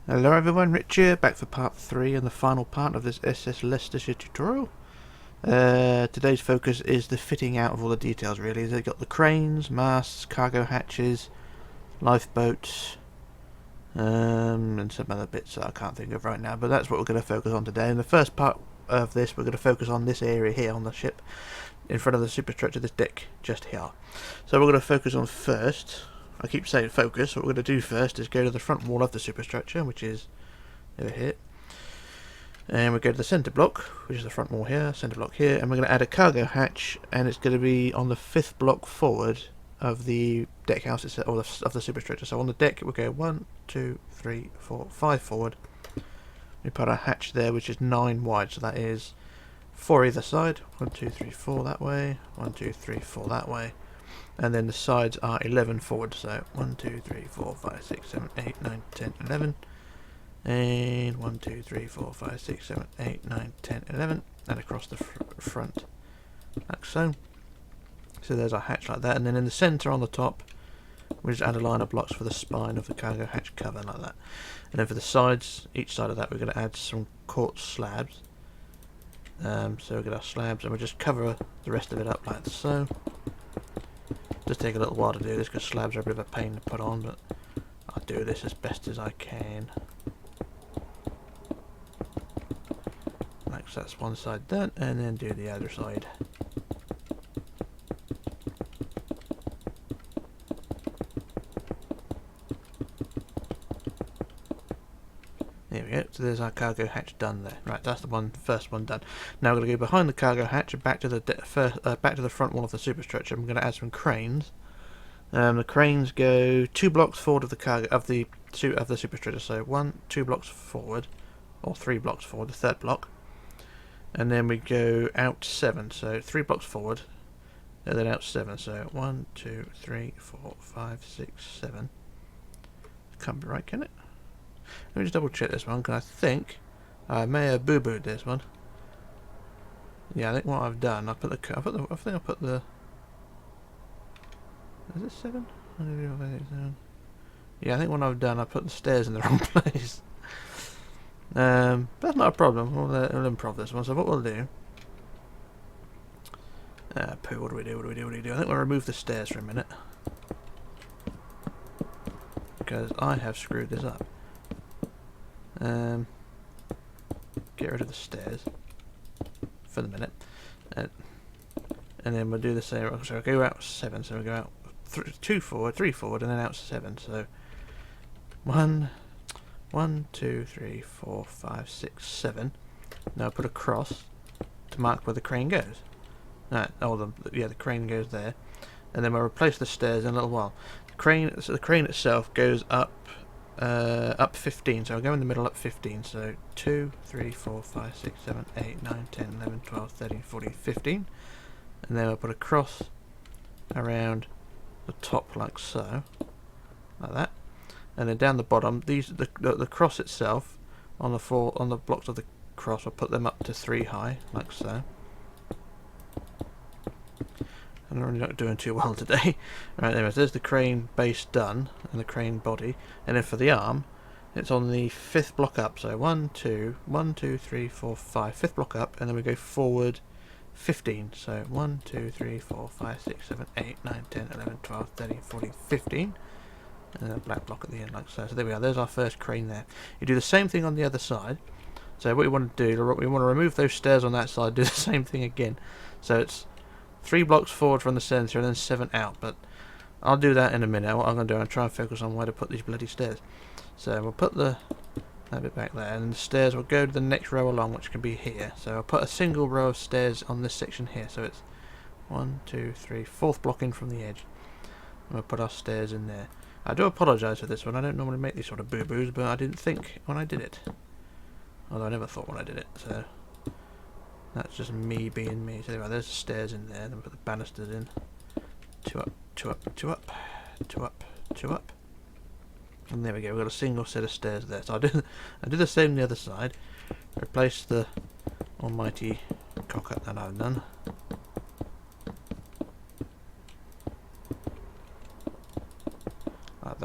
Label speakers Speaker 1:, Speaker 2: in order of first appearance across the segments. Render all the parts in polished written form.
Speaker 1: Hello everyone, Rich here, back for part 3 and the final part of this SS Leicestershire tutorial. Today's focus is the fitting out of all the details really. They've got the cranes, masts, cargo hatches, lifeboats, and some other bits that I can't think of right now, but that's what we're going to focus on today. In the first part of this, we're going to focus on this area here on the ship, in front of the superstructure, this deck just here. So we're going to focus on first. I keep saying focus. What we're going to do first is go to the front wall of the superstructure, which is over here, and we go to the centre block, which is the front wall here, centre block here, and we're going to add a cargo hatch, and it's going to be on the 5th block forward of the deck house itself, or of the superstructure. So on the deck we'll go 1, 2, 3, 4, 5 forward. We put a hatch there which is 9 wide, so that is 4 either side. 1, 2, 3, 4 that way, 1, 2, 3, 4 that way. And then the sides are 11 forward, so 1, 2, 3, 4, 5, 6, 7, 8, 9, 10, 11. And 1, 2, 3, 4, 5, 6, 7, 8, 9, 10, 11. And across the front, like so. So there's our hatch like that. And then in the centre on the top, we just add a line of blocks for the spine of the cargo hatch cover, like that. And then for the sides, each side of that, we're going to add some quartz slabs. So we'll get our slabs, and we'll just cover the rest of it up like so. Just take a little while to do this because slabs are a bit of a pain to put on, but I'll do this as best as I can. Like so, that's one side done, and then do the other side. There we go, so there's our cargo hatch done there. Right, that's the first one done. Now we're going to go behind the cargo hatch and back to the front wall of the superstructure. I'm going to add some cranes. The cranes go 2 blocks forward of the superstructure. So 2 blocks forward, or 3 blocks forward, the 3rd block, and then we go out 7. So 3 blocks forward, and then out 7. So 1, 2, 3, 4, 5, 6, 7. Can't be right, can it? Let me just double check this one, because I think I may have boo-booed this one. Yeah, I think what I've done, I think I put the. Is it 7? Yeah, I think what I've done, I put the stairs in the wrong place. That's not a problem. We'll improv this one. So what we'll do. Pooh, what do we do? I think we'll remove the stairs for a minute, because I have screwed this up. Get rid of the stairs for the minute, and then we'll do the same. So we'll go out 7. So we'll go out 2 forward, 3 forward, and then out 7. So 1, 2, 3, 4, 5, 6, 7. Now put a cross to mark where the crane goes. The crane goes there, and then we'll replace the stairs in a little while. The crane itself goes up 15, so I'll go in the middle up 15, so 2, 3, 4, 5, 6, 7, 8, 9, 10, 11, 12, 13, 14, 15, and then I'll put a cross around the top like so, like that, and then down the bottom, the cross itself, on the blocks of the cross, I'll put them up to 3 high, like so. I'm really not doing too well today. Right, there's the crane base done, and the crane body, and then for the arm, it's on the 5th block up. So 1, 2, 3, 4, 5, 5th block up, and then we go forward 15. So 1, 2, 3, 4, 5, 6, 7, 8, 9, 10, 11, 12, 13, 14, 15, and a black block at the end, like so. So there we are. There's our first crane there. You do the same thing on the other side. So what we want to do, we want to remove those stairs on that side. Do the same thing again. So it's 3 blocks forward from the centre and then 7 out, but I'll do that in a minute. What I'm going to do, I'm trying to focus on where to put these bloody stairs. So we'll put that bit back there, and the stairs will go to the next row along, which can be here. So I'll put a single row of stairs on this section here. So it's 1, 2, 3, 4th block in from the edge. And we'll put our stairs in there. I do apologise for this one. I don't normally make these sort of boo-boos, but I didn't think when I did it. Although I never thought when I did it, so that's just me being me. So anyway, there's the stairs in there, then we put the banisters in. 2 up, 2 up, 2 up, 2 up, 2 up. And there we go, we've got a single set of stairs there. So I do the same on the other side. Replace the almighty cock-up that I've done.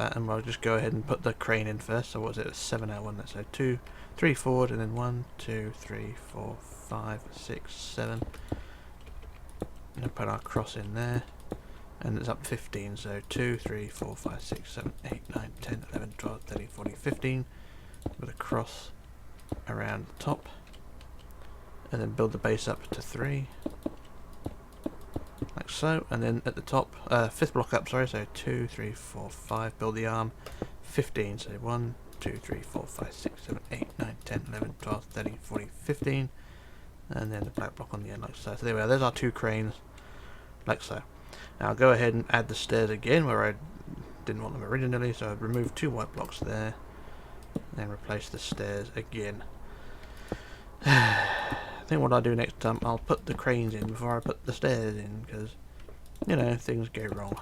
Speaker 1: that, and we'll just go ahead and put the crane in first. So what was it, a 7-hour one? So 2, 3 forward, and then 1, 2, 3, 4, 5, 6, 7. And I'll put our cross in there, and it's up 15. So 2, 3, 4, 5, 6, 7, 8, 9, 10, 11, 12, 13, 14, 15. With a cross around the top, and then build the base up to 3. Like so, and then at the top, 5th block up, sorry, so 2, 3, 4, 5, build the arm, 15, so 1, 2, 3, 4, 5, 6, 7, 8, 9, 10, 11, 12, 13, 14, 15, and then the black block on the end, like so. So there we are, there's our 2 cranes, like so. Now I'll go ahead and add the stairs again, where I didn't want them originally, so I've removed 2 white blocks there, and replace the stairs again. I think what I'll do next time, I'll put the cranes in before I put the stairs in, because, you know, things go wrong.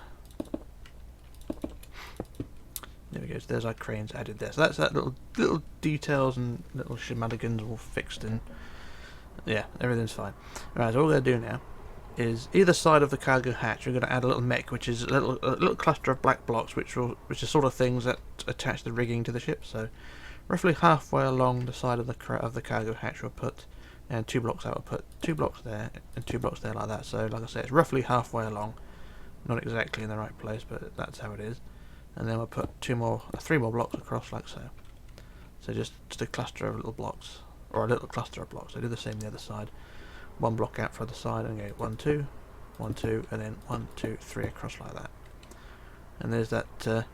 Speaker 1: There we go, so there's our cranes added there. So that's that little details and little shenanigans all fixed, and yeah, everything's fine. Alright, so what we're going to do now is either side of the cargo hatch we're going to add a little mech, which is a little cluster of black blocks, which are sort of things that attach the rigging to the ship. So roughly halfway along the side of the cargo hatch we'll put, and 2 blocks out, we'll put 2 blocks there and 2 blocks there, like that. So like I say, it's roughly halfway along, not exactly in the right place, but that's how it is. And then we'll put 3 more blocks across, like so. So just a cluster of little blocks, or a little cluster of blocks. So do the same the other side. 1 block out for the side, and go 1, 2, 1, 2, and then 1, 2, 3 across, like that. And there's that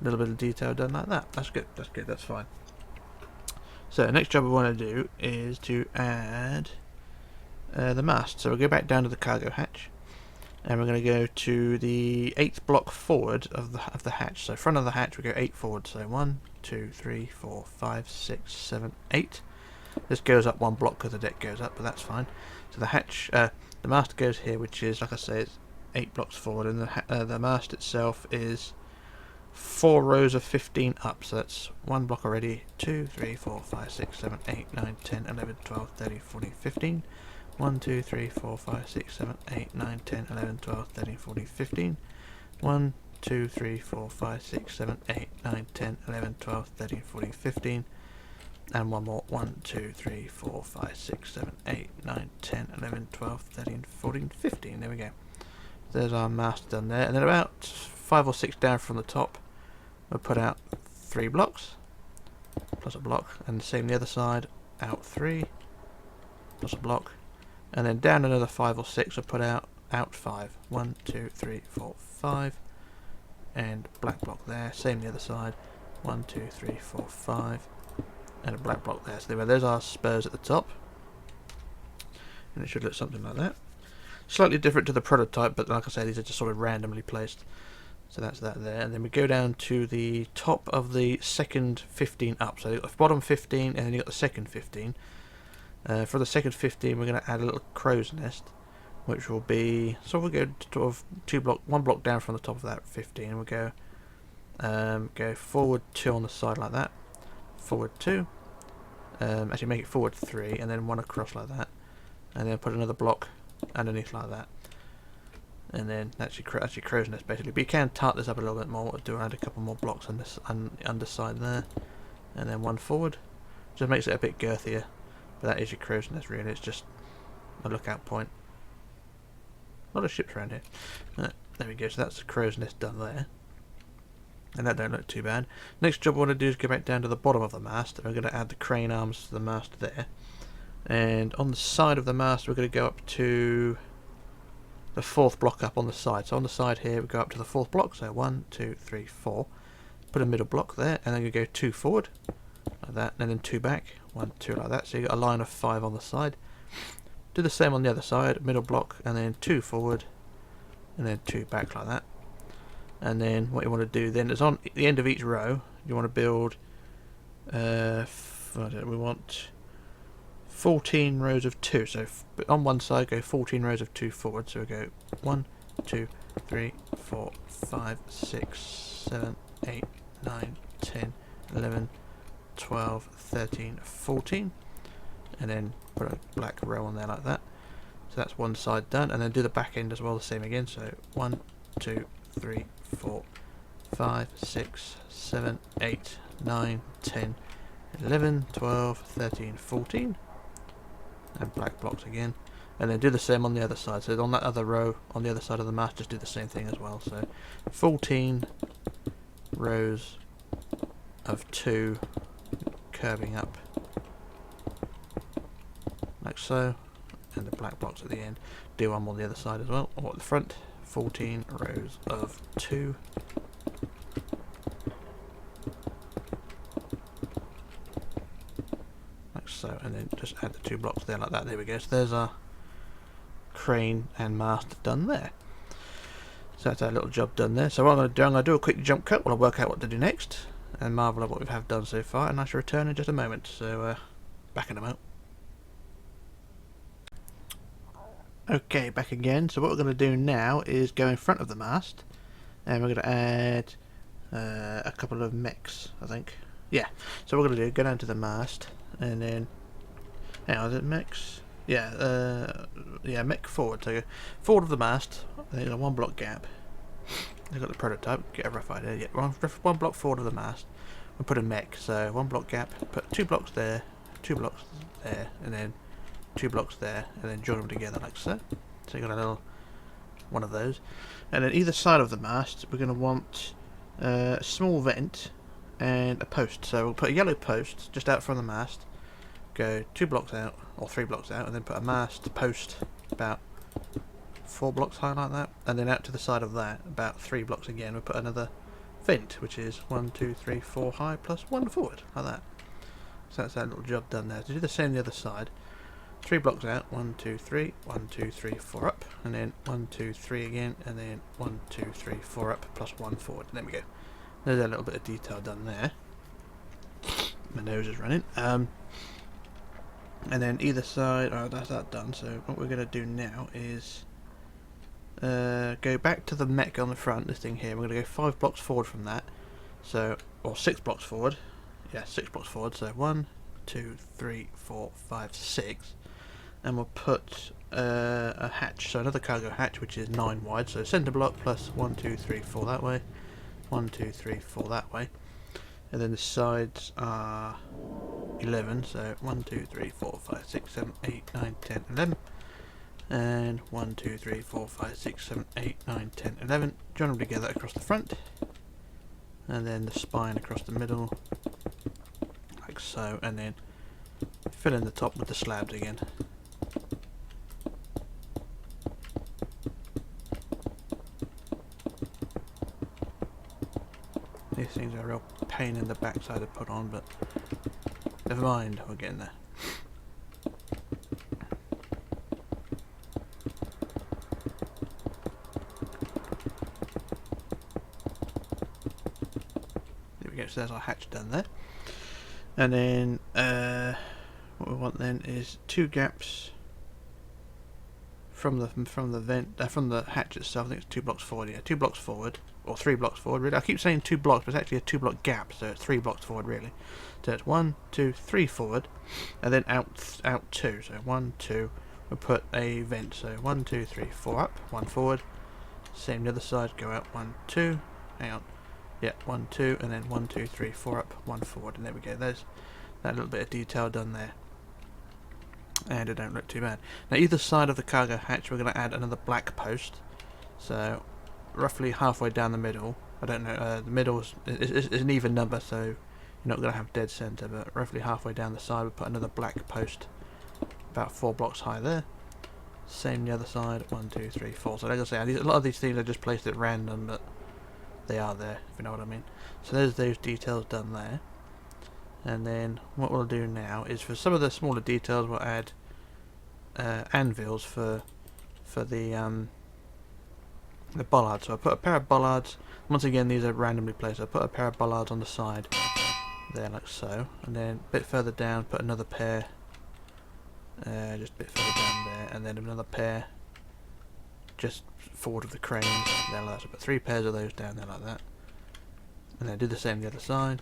Speaker 1: little bit of detail done like that. That's good. That's good. That's fine. So the next job we want to do is to add the mast. So we'll go back down to the cargo hatch, and we're going to go to the 8th block forward of the hatch. So front of the hatch we go 8 forward. So 1, 2, 3, 4, 5, 6, 7, 8. This goes up 1 block because the deck goes up, but that's fine. So the hatch, the mast goes here, which is, like I say, it's 8 blocks forward, and the mast itself is 4 rows of 15 up. So that's 1 block already. 2, 3, 4, 5, 6, 7, 8, 9, 10, 11, 12, 13, 14, 15. 1, 2, 3, 4, 5, 6, 7, 8, 9, 10, 11, 12, 13, 14, 15. 1, 2, 3, 4, 5, 6, 7, 8, 9, 10, 11, 12, 13, 14, 15. And 1 more. 1, 2, 3, 4, 5, 6, 7, 8, 9, 10, 11, 12, 13, 14, 15. There we go. There's our mast done there. And then about 5 or 6 down from the top, we'll put out 3 blocks, plus a block. And the same the other side, out 3, plus a block. And then down another 5 or 6, we'll put out 5. 1, 2, 3, 4, 5. And black block there. Same the other side. 1, 2, 3, 4, 5. And a black block there. So there's our spurs at the top, and it should look something like that. Slightly different to the prototype, but like I say, these are just sort of randomly placed. So that's that there. And then we go down to the top of the second 15 up. So you've got the bottom 15, and then you've got the second 15. For the second 15, we're going to add a little crow's nest, which will be, so we'll go sort of 1 block down from the top of that 15, and we'll go forward 2 on the side like that. Forward 2, actually make it forward 3, and then 1 across like that, and then put another block underneath like that, and then actually crow's nest basically. But you can tart this up a little bit more. Do add a couple more blocks on this underside there, and then 1 forward. Just makes it a bit girthier, but that is your crow's nest really. It's just a lookout point. A lot of ships around here. There we go. So that's the crow's nest done there. And that don't look too bad. Next job I want to do is go back down to the bottom of the mast, and we're going to add the crane arms to the mast there. And on the side of the mast we're going to go up to the 4th block up on the side. So on the side here we go up to the 4th block, so 1, 2, 3, 4. Put a middle block there, and then you go 2 forward, like that, and then 2 back, 1, 2 like that. So you got a line of 5 on the side. Do the same on the other side, middle block, and then 2 forward, and then 2 back like that. And then what you want to do then is on the end of each row you want to build we want 14 rows of 2. So on one side go 14 rows of 2 forward. So we go 1, 2, 3, 4, 5, 6, 7, 8, 9, 10, 11, 12, 13, 14, and then put a black row on there like that. So that's one side done, and then do the back end as well, the same again. So 1, 2, 3, 4, 5, 6, 7, 8, 9, 10, 11, 12, 13, 14, and black blocks again, and then do the same on the other side. So on that other row on the other side of the mast, just do the same thing as well. So 14 rows of 2 curving up like so, and the black blocks at the end. Do one on the other side as well, or at the front. 14 rows of 2 like so, and then just add the 2 blocks there like that. There we go. So there's our crane and mast done there. So that's our little job done there. So what I'm going to do a quick jump cut while I work out what to do next and marvel at what we have done so far, and I shall return in just a moment. So back in a moment. Okay, back again. So what we're going to do now is go in front of the mast, and we're going to add a couple of mechs, I think. Yeah. So what we're going to do, go down to the mast, and then, hang on, is it mechs? Yeah, yeah, mech forward. So forward of the mast, there's a 1 block gap. I've got the prototype, get a rough idea. Yeah, one block forward of the mast, we'll put a mech. So 1 block gap, put 2 blocks there, 2 blocks there, and then 2 blocks there, and then join them together like so. So you've got a little one of those. And then either side of the mast, we're going to want a small vent and a post. So we'll put a yellow post just out from the mast, go 2 blocks out, or 3 blocks out, and then put a mast post about 4 blocks high like that, and then out to the side of that, about 3 blocks again, we'll put another vent, which is 1, 2, 3, 4 high, plus 1 forward, like that. So that's that little job done there. To do the same on the other side, 3 blocks out, 1, 2, 3, 1, 2, 3, 4 up, and then 1, 2, 3 again, and then 1, 2, 3, 4 up, plus 1 forward. There we go. There's a little bit of detail done there. My nose is running. And then either side, oh, that's that done. So what we're going to do now is go back to the mech on the front, this thing here. We're going to go 5 blocks forward from that. So, or 6 blocks forward. Yeah, 6 blocks forward. So 1, 2, 3, 4, 5, 6. And we'll put a hatch, so another cargo hatch, which is 9 wide. So centre block plus 1, 2, 3, 4 that way. 1, 2, 3, 4 that way. And then the sides are 11, so 1, 2, 3, 4, 5, 6, 7, 8, 9, 10, 11. And 1, 2, 3, 4, 5, 6, 7, 8, 9, 10, 11. Join them together across the front. And then the spine across the middle, like so. And then fill in the top with the slabs again. These things are a real pain in the backside to put on, but never mind, we're getting there. There we go, so there's our hatch done there. And then what we want then is 2 gaps from the vent, from the hatch itself. I think it's 2 blocks forward. Yeah, 2 blocks forward, or 3 blocks forward. Really, I keep saying 2 blocks, but it's actually a 2 block gap, so it's 3 blocks forward really. So it's 1, 2, 3 forward, and then out 2. So 1, 2. We'll put a vent. So 1, 2, 3, 4 up, 1 forward. Same the other side. Go out 1, 2. Hang on. Yeah, 1, 2, and then 1, 2, 3, 4 up, 1 forward, and there we go. There's that little bit of detail done there. And it don't look too bad. Now either side of the cargo hatch we're going to add another black post. So roughly halfway down the middle. I don't know, the middle is an even number, so you're not going to have dead centre, but roughly halfway down the side we'll put another black post about 4 blocks high there. Same the other side, 1, 2, 3, 4. So like I say, a lot of these things are just placed at random, but they are there, if you know what I mean. So there's those details done there. And then what we'll do now is for some of the smaller details we'll add anvils for the bollards. So I put a pair of bollards. Once again, these are randomly placed. I put a pair of bollards on the side there, like so, and then a bit further down, put another pair, just a bit further down there, and then another pair just forward of the cranes there, like that. So I put 3 pairs of those down there like that, and then do the same the other side.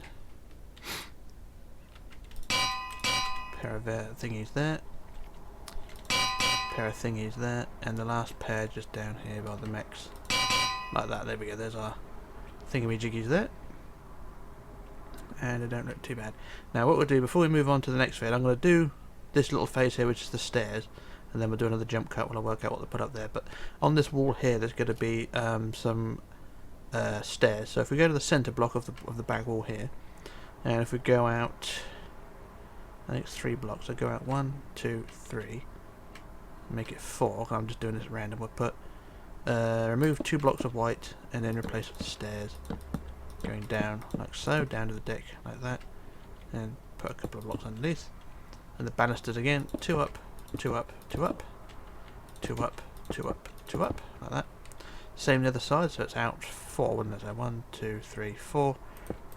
Speaker 1: Pair of thingies there, pair of thingies there, and the last pair just down here by the mechs, like that. There we go. There's our thingamajiggies there. And they don't look too bad. Now what we'll do before we move on to the next phase, I'm going to do this little phase here, which is the stairs, and then we'll do another jump cut while I work out what to put up there. But on this wall here, there's going to be some stairs. So if we go to the centre block of the back wall here, and if we go out, I think it's 3 blocks. So go out 1, 2, 3, make it 4. I'm just doing this at random. We'll put remove 2 blocks of white, and then replace with the stairs. Going down like so, down to the deck like that, and put a couple of blocks underneath, and the banisters again, 2 up, 2 up, 2 up, 2 up, 2 up, 2 up, like that. Same the other side, so it's out 4, wouldn't it? So 1, 2, 3, 4.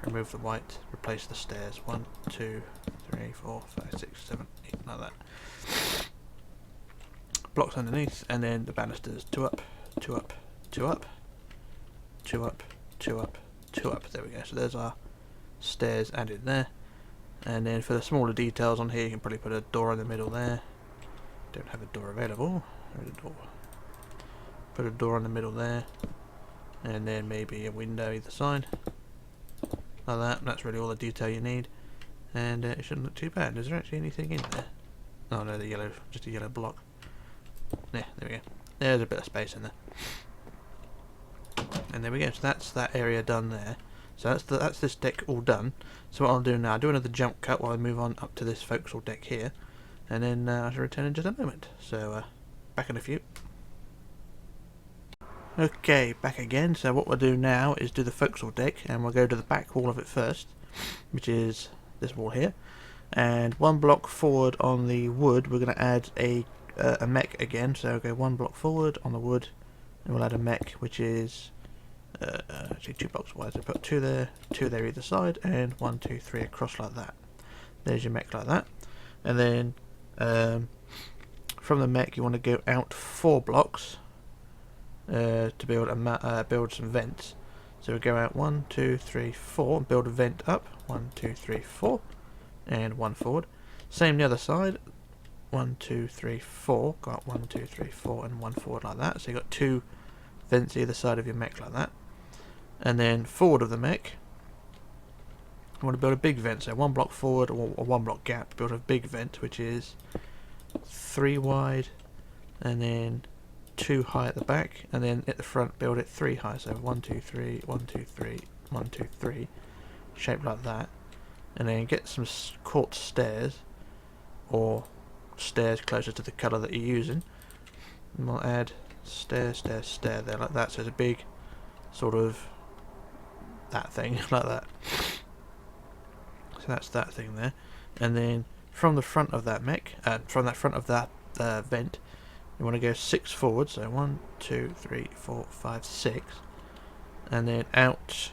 Speaker 1: Remove the white, replace the stairs. 1, 2, 3, 4, 5, 6, 7, 8, like that. Blocks underneath, and then the banisters, 2 up, 2 up, 2 up, 2 up, 2 up, 2 up. There we go. So there's our stairs added there. And then for the smaller details on here, you can probably put a door in the middle there. Don't have a door available. There's a door. Put a door in the middle there, and then maybe a window either side, like that. That's really all the detail you need, and it shouldn't look too bad. Is there actually anything in there? Oh no, the yellow, just a yellow block. Yeah, there we go. There's a bit of space in there. And there we go. So that's that area done there. So that's this deck all done. So what I'll do now, I'll do another jump cut while I move on up to this forecastle deck here, and then I shall return in just a moment. So back in a few. Okay, back again. So what we'll do now is do the forecastle deck, and we'll go to the back wall of it first, which is this wall here. And 1 block forward on the wood, we're going to add a mech again. So go 1 block forward on the wood, and we'll add a mech, which is actually 2 blocks wide. So put 2 there either side, and 1, 2, 3 across like that. There's your mech like that. And then from the mech, you want to go out 4 blocks to build some vents. So we go out 1, 2, 3, 4, and build a vent up. 1, 2, 3, 4, and 1 forward. Same the other side. 1, 2, 3, 4. Got 1, 2, 3, 4, and 1 forward like that. So you got 2 vents either side of your mech like that. And then forward of the mech, you want to build a big vent. So 1 block forward or 1 block gap. Build a big vent, which is 3 wide, and then 2 high at the back, and then at the front build it 3 high. So 1, 2, 3, 1, 2, 3, 1, 2, 3, shaped like that. And then get some quartz stairs, or stairs closer to the colour that you're using, and we'll add stair, stair, stair there like that. So it's a big sort of that thing like that. So that's that thing there. And then from the front of that mech, from that front of that vent, you want to go 6 forward. So 1, 2, 3, 4, 5, 6, and then out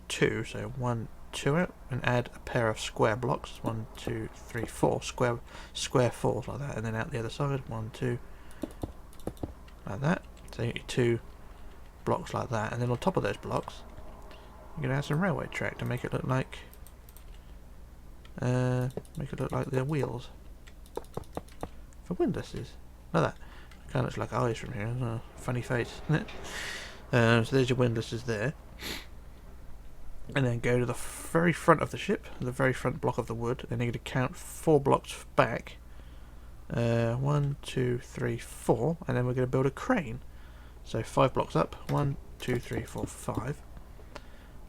Speaker 1: 2. So 1, 2 out, and add a pair of square blocks. 1, 2, 3, 4 square 4s like that, and then out the other side. 1, 2, like that. So you get 2 blocks like that, and then on top of those blocks, you're gonna add some railway track to make it look like the wheels for windlasses. Like that. Kind of looks like eyes from here. Oh, funny face, isn't it? So there's your windlasses there. And then go to the very front of the ship, the very front block of the wood, and you're going to count 4 blocks back. 1, 2, 3, 4, and then we're going to build a crane. So 5 blocks up. 1, 2, 3, 4, 5.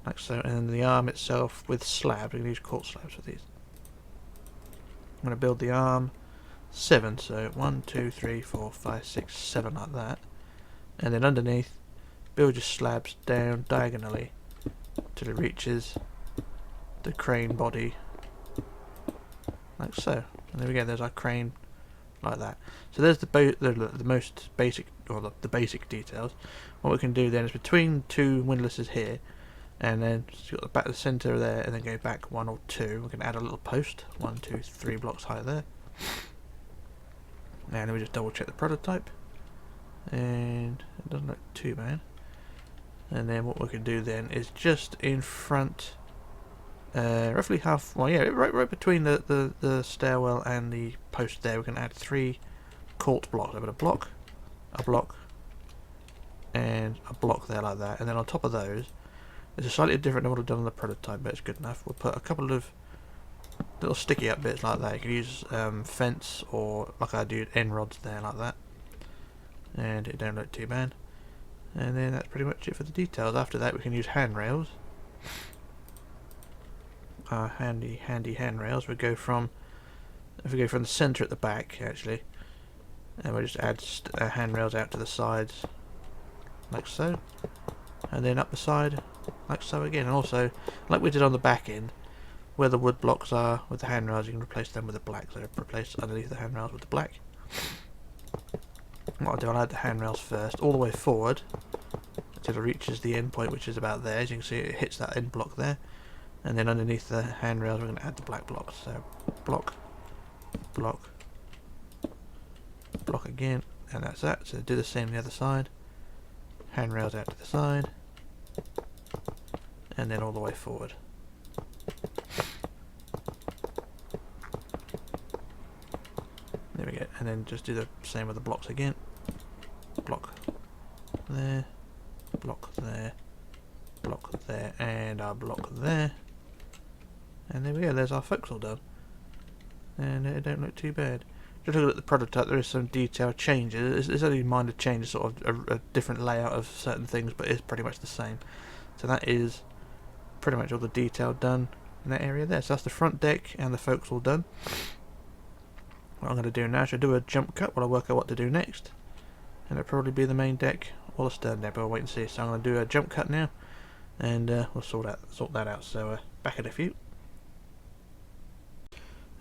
Speaker 1: Like so, and then the arm itself with slabs. We're going to use quartz slabs for these. I'm going to build the arm 7, so 1, 2, 3, 4, 5, 6, 7 like that. And then underneath, build your slabs down diagonally till it reaches the crane body, like so. And there we go, there's our crane like that. So there's the most basic, or the basic details. What we can do then is between 2 windlasses here, and then you've got the back of the centre there, and then go back 1 or 2. We can add a little post, 1, 2, 3 blocks high there. And then we just double check the prototype, and it doesn't look too bad. And then what we can do then is just in front, roughly half, well yeah, right between the stairwell and the post there, we can add 3 quartz blocks. I've got a block, and a block there like that, and then on top of those, it's a slightly different than what I've done on the prototype, but it's good enough. We'll put a couple of little sticky up bits like that. You can use fence, or like I do, end rods there like that, and it don't look too bad. And then that's pretty much it for the details. After that we can use handrails. Handy handrails. If we go from the centre at the back actually, and we'll just add handrails out to the sides like so, and then up the side like so again. And also, like we did on the back end, where the wood blocks are with the handrails, you can replace them with the black. So replace underneath the handrails with the black. What I'll do, I'll add the handrails first all the way forward until it reaches the end point, which is about there. As you can see, it hits that end block there, and then underneath the handrails we're going to add the black blocks. So block, block, block again, and that's that. So do the same on the other side. Handrails out to the side, and then all the way forward. There we go, and then just do the same with the blocks again. Block there, block there, block there, and our block there. And there we go, there's our forecastle done. And it don't look too bad. Just looking at the prototype, there is some detail changes. It's only minor changes, sort of a different layout of certain things, but it's pretty much the same. So that is pretty much all the detail done in that area there. So that's the front deck and the forecastle done. What I'm going to do now is I'll do a jump cut while I work out what to do next. And it'll probably be the main deck or the stern deck, but we'll wait and see. So I'm going to do a jump cut now, and we'll sort that out. So back in a few.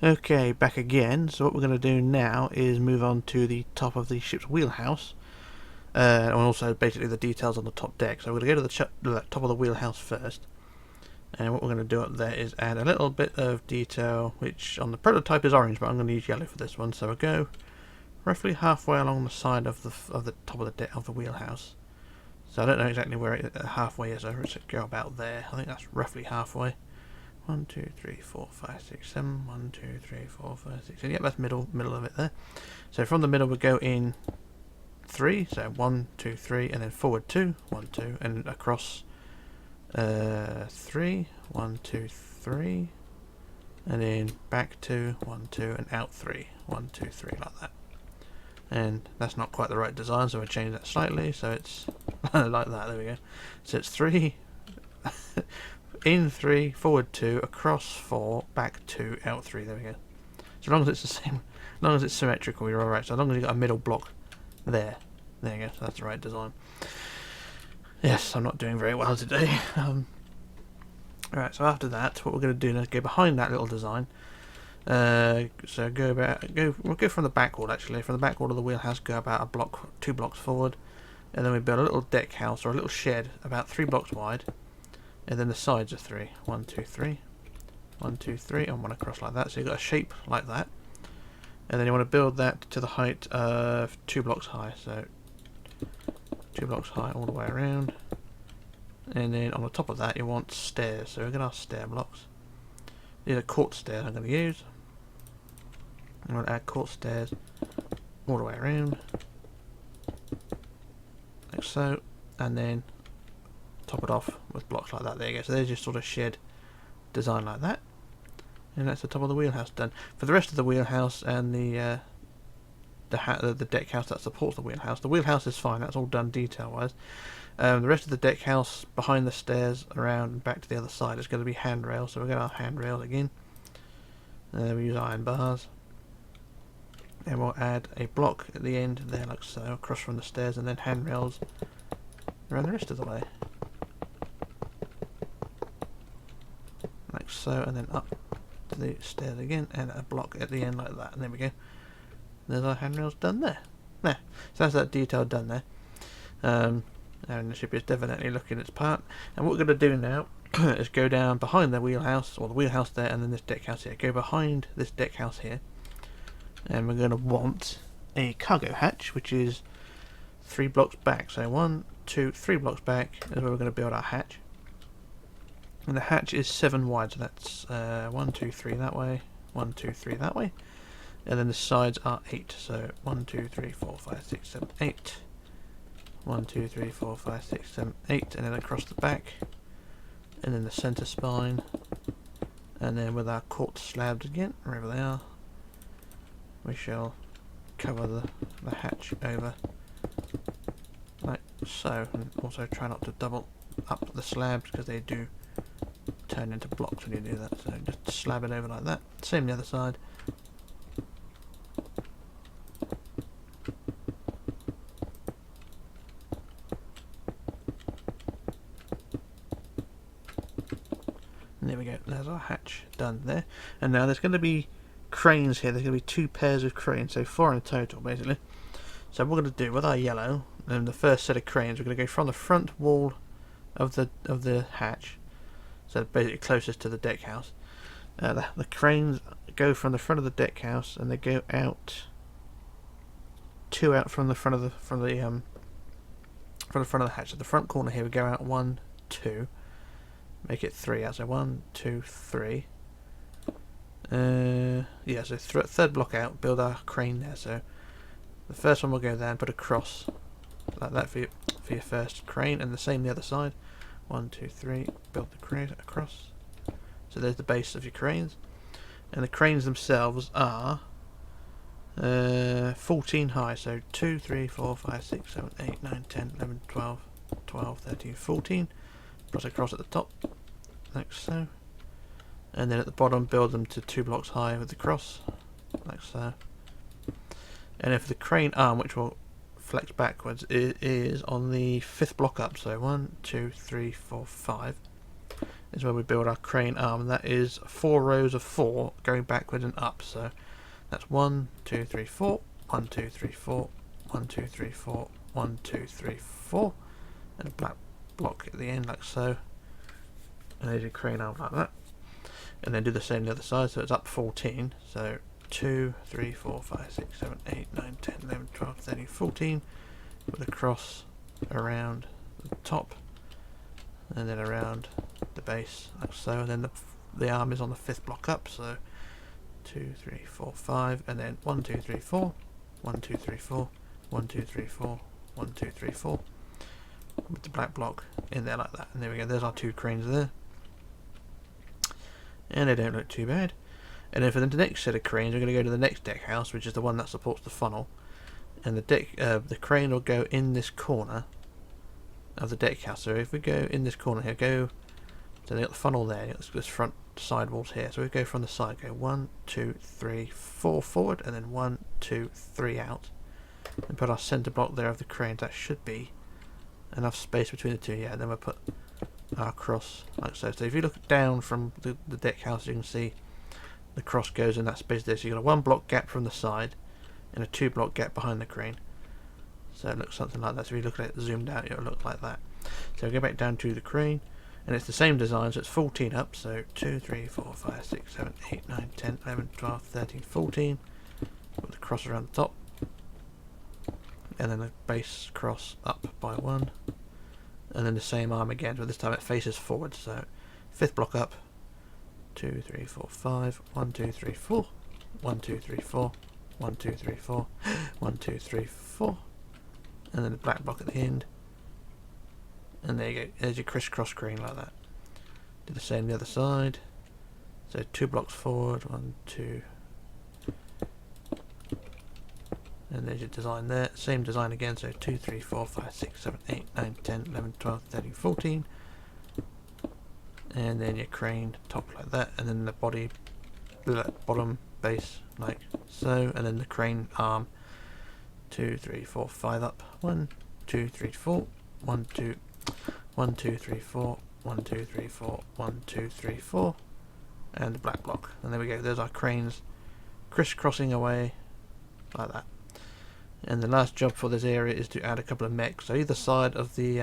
Speaker 1: Okay, back again. So what we're going to do now is move on to the top of the ship's wheelhouse, and also basically the details on the top deck. So we're going to go to the top of the wheelhouse first, and what we're going to do up there is add a little bit of detail, which on the prototype is orange, but I'm going to use yellow for this one. So we'll go roughly halfway along the side of the top of the deck of the wheelhouse. So I don't know exactly where halfway is. So let's go about there. I think that's roughly halfway. 1, 2, 3, 4, 5, 6, 7. 1, 2, 3, 4, 5, 6. And yep, that's middle of it there. So from the middle we go in 3. So 1, 2, 3, and then forward 2, 1, 2, and across 3, 1, 2, 3, and then back 2, 1, 2, and out 3, 1, 2, 3, like that. And that's not quite the right design, so we'll change that slightly. So it's like that. There we go. So it's 3. In 3, forward 2, across 4, back 2, out 3. There we go. So as long as it's the same, as long as it's symmetrical, you're alright. So as long as you've got a middle block there. There you go. So that's the right design. Yes, I'm not doing very well today. Alright, so after that, what we're going to do now is go behind that little design. So we'll go from the back wall actually. From the back wall of the wheelhouse, go about a block, 2 blocks forward, and then we build a little deck house or a little shed about 3 blocks wide. And then the sides are 3. 1, 2, 3. 1, 2, 3, and one across like that. So you've got a shape like that. And then you want to build that to the height of 2 blocks high. So 2 blocks high all the way around. And then on the top of that you want stairs. So we're going to have stair blocks. These are court stairs I'm going to use. I'm going to add court stairs all the way around. Like so. And then top it off with blocks like that. There you go. So there's your sort of shed design like that, and that's the top of the wheelhouse done. For the rest of the wheelhouse and the deck house that supports the wheelhouse is fine. That's all done detail wise. The rest of the deck house behind the stairs, around and back to the other side, is going to be handrails. So we're going to have handrails again. We use iron bars, and we'll add a block at the end there like so, across from the stairs, and then handrails around the rest of the way. Like so, and then up to the stairs again, and a block at the end like that, and there we go. There's our handrails done there. There. So that's that detail done there. And the ship is definitely looking its part. And what we're going to do now is go down behind the wheelhouse, or the wheelhouse there, and then this deck house here. Go behind this deck house here, and we're going to want a cargo hatch, which is 3 blocks back. So 1, 2, 3 blocks back is where we're going to build our hatch. And the hatch is 7 wide, so that's 1, 2, 3 that way, 1, 2, 3 that way, and then the sides are 8. So 1, 2, 3, 4, 5, 6, 7, 8. 1, 2, 3, 4, 5, 6, 7, 8, and then across the back, and then the centre spine, and then with our quartz slabs again, wherever they are, we shall cover the hatch over like so, and also try not to double up the slabs because they do turn into blocks when you do that, so just slab it over like that. Same the other side. And there we go, there's our hatch done there. And now there's going to be cranes here, there's going to be 2 pairs of cranes, so 4 in total basically. So what we're going to do with our yellow, and the first set of cranes, we're going to go from the front wall of the hatch, so basically closest to the deck house. The cranes go from the front of the deck house, and they go out 2 out from the front of the front of the hatch. So the front corner here, we go out 1, 2, make it 3 out. So 1, 2, 3. Yeah, so third block out, build our crane there. So the first one will go there and put a cross like that for your first crane, and the same the other side. 1, 2, 3, build the crane across. So there's the base of your cranes, and the cranes themselves are 14 high, so 2, 3, 4, 5, 6, 7, 8, 9, 10, 11, 12, 12, 13, 14, plus a cross at the top, like so, and then at the bottom build them to 2 blocks high with the cross, like so. And if the crane arm, which will flex backwards, is on the 5th block up, so 1, 2, 3, 4, 5 is where we build our crane arm, and that is 4 rows of 4 going backwards and up. So that's 1, 2, 3, 4, 1, 2, 3, 4, 1, 2, 3, 4, 1, 2, 3, 4, and a black block at the end like so, and there's your crane arm like that. And then do the same the other side, so it's up 14, so 2, 3, 4, 5, 6, 7, 8, 9, 10, 11, 12, 13, 14, with a cross around the top, and then around the base like so, and then the arm is on the 5th block up, so 2, 3, 4, 5, and then 1, 2, 3, 4, 1, 2, 3, 4, 1, 2, 3, 4, 1, 2, 3, 4, with the black block in there like that. And there we go, there's our 2 cranes there, and they don't look too bad. And then for the next set of cranes, we're going to go to the next deck house, which is the one that supports the funnel, and the crane will go in this corner of the deck house. So if we go in this corner here, go, so they got the funnel there, this front side walls here, so we go from the side, go 1, 2, 3, 4 forward, and then 1, 2, 3 out, and put our centre block there of the cranes. That should be enough space between the 2, yeah, and then we'll put our cross like so. So if you look down from the deck house, you can see the cross goes in that space there, so you've got a 1 block gap from the side and a 2 block gap behind the crane. So it looks something like that. So if you look at it zoomed out, it'll look like that. So go back down to the crane, and it's the same design, so it's 14 up, so 2, 3, 4, 5, 6, 7, 8, 9, 10, 11, 12, 13, 14, with the cross around the top, and then the base cross up by 1, and then the same arm again, but this time it faces forward, so 5th block up, 2, 3, 4, 5, 1, 2, 3, 4, 1, 2, 3, 4, 1, 2, 3, 4, 1, 2, 3, 4, and then the black block at the end, and there you go, there's your crisscross crane like that. Do the same the other side, so 2 blocks forward, 1, 2, and there's your design there, same design again, so 2, 3, 4, 5, 6, 7, 8, 9, 10, 11, 12, 13, 14, and then your crane top like that, and then the bottom base like so, and then the crane arm 2, 3, 4, 5 up, 1, 2, 3, 4, 1, 2, 1, 2, 3, 4, 1, 2, 3, 4, 1, 2, 3, 4, and the black block. And there we go, there's our cranes crisscrossing away like that. And the last job for this area is to add a couple of mechs, so either side of the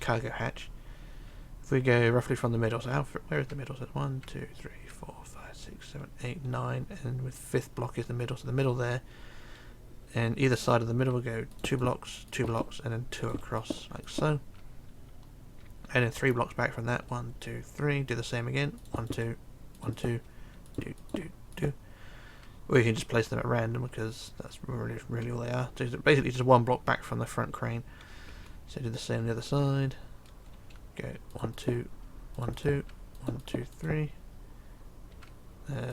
Speaker 1: cargo hatch. If we go roughly from the middle, so where is the middle? So 1, 2, 3, 4, 5, 6, 7, 8, 9, and with 5th block is the middle, so the middle there. And either side of the middle will go 2 blocks, and then 2 across, like so. And then 3 blocks back from that, 1, 2, 3, do the same again, 1, 2, 1, 2, 2, 2, 2. Or you can just place them at random, because that's really all they are. So it's basically just 1 block back from the front crane. So do the same on the other side. Go 1 2 1 2 1 2 3.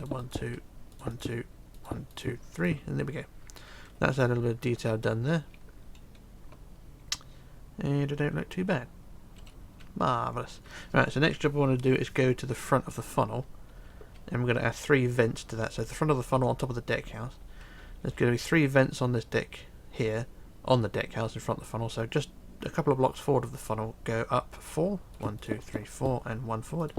Speaker 1: 1 2 1 2 1 2 3, and there we go. That's a little bit of detail done there, and it don't look too bad. Marvellous. Right, so next job I want to do is go to the front of the funnel, and we're going to add 3 vents to that. So the front of the funnel on top of the deck house. There's going to be 3 vents on this deck here, on the deck house in front of the funnel. So just a couple of blocks forward of the funnel, go up 4, 1 2 3 4, and 1 forward,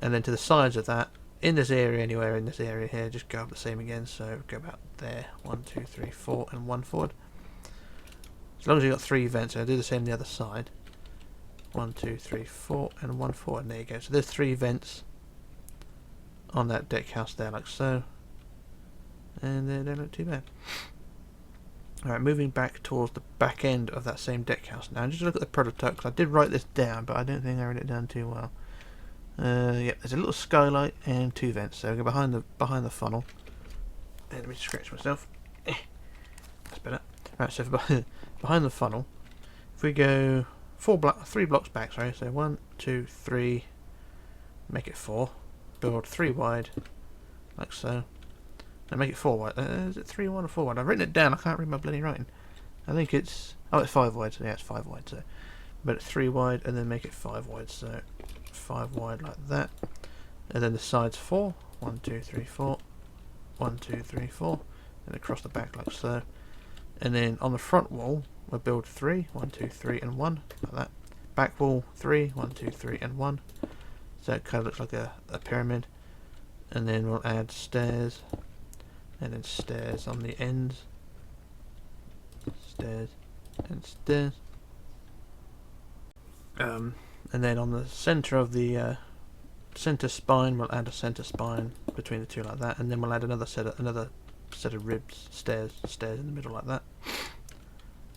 Speaker 1: and then to the sides of that, in this area, anywhere in this area here, just go up the same again. So go about there, 1 2 3 4, and 1 forward. As long as you've got 3 vents, I'll do the same on the other side. 1 2 3 4, and 1 forward. And there you go. So there's 3 vents on that deck house there, like so, and they don't look too bad. Alright, moving back towards the back end of that same deck house now. Just look at the prototype, because I did write this down, but I don't think I wrote it down too well. Yep, there's a little skylight and 2 vents. So go behind the funnel. And let me scratch myself. That's better. Right, so for behind the funnel, if we go 3 blocks back, sorry. So 1 2 3, make it 4. Build 3 wide, like so. Now make it 4 wide. Is it 3 wide or 4 wide? I've written it down. I can't read my bloody writing. I think it's it's 5 wide. So yeah, it's 5 wide. So, but it's 3 wide, and then make it 5 wide. So 5 wide like that, and then the sides 4. 1 2 3 4. 1 2 3 4, and across the back like so. And then on the front wall, we'll build 3. 1 2 3 and 1, like that. Back wall 3. 1 2 3 and 1. So it kind of looks like a pyramid. And then we'll add stairs, and then stairs on the ends. Stairs and stairs. And then on the centre of the centre spine, we'll add a centre spine between the two like that, and then we'll add another set of ribs, stairs in the middle like that.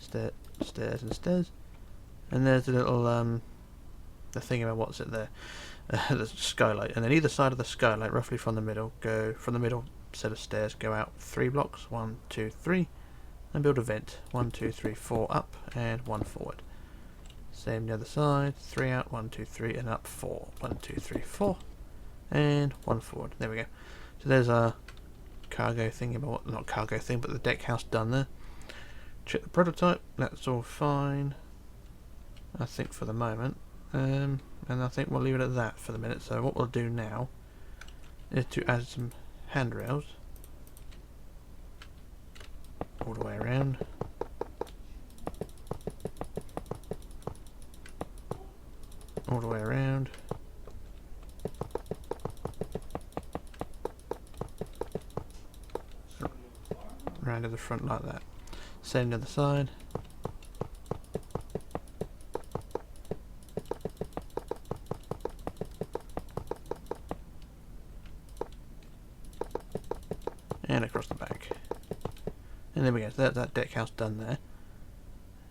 Speaker 1: Stairs and stairs. And there's a little the thing about what's it there. The skylight, and then either side of the skylight, roughly from the middle, go from the middle set of stairs, go out 3 blocks, 1 2 3, and build a vent. 1 2 3 4 up, and 1 forward. Same the other side, 3 out, 1 2 3, and up 4. 1 2 3 4, and 1 forward. There we go. So there's our cargo thing, not cargo thing, but the deck house done there. Check the prototype. That's all fine, I think, for the moment. And I think we'll leave it at that for the minute. So what we'll do now is to add some handrails all the way around. All the way around. Round to the front like that. Same to the side. And across the back. And there we go. So that's that deck house done there.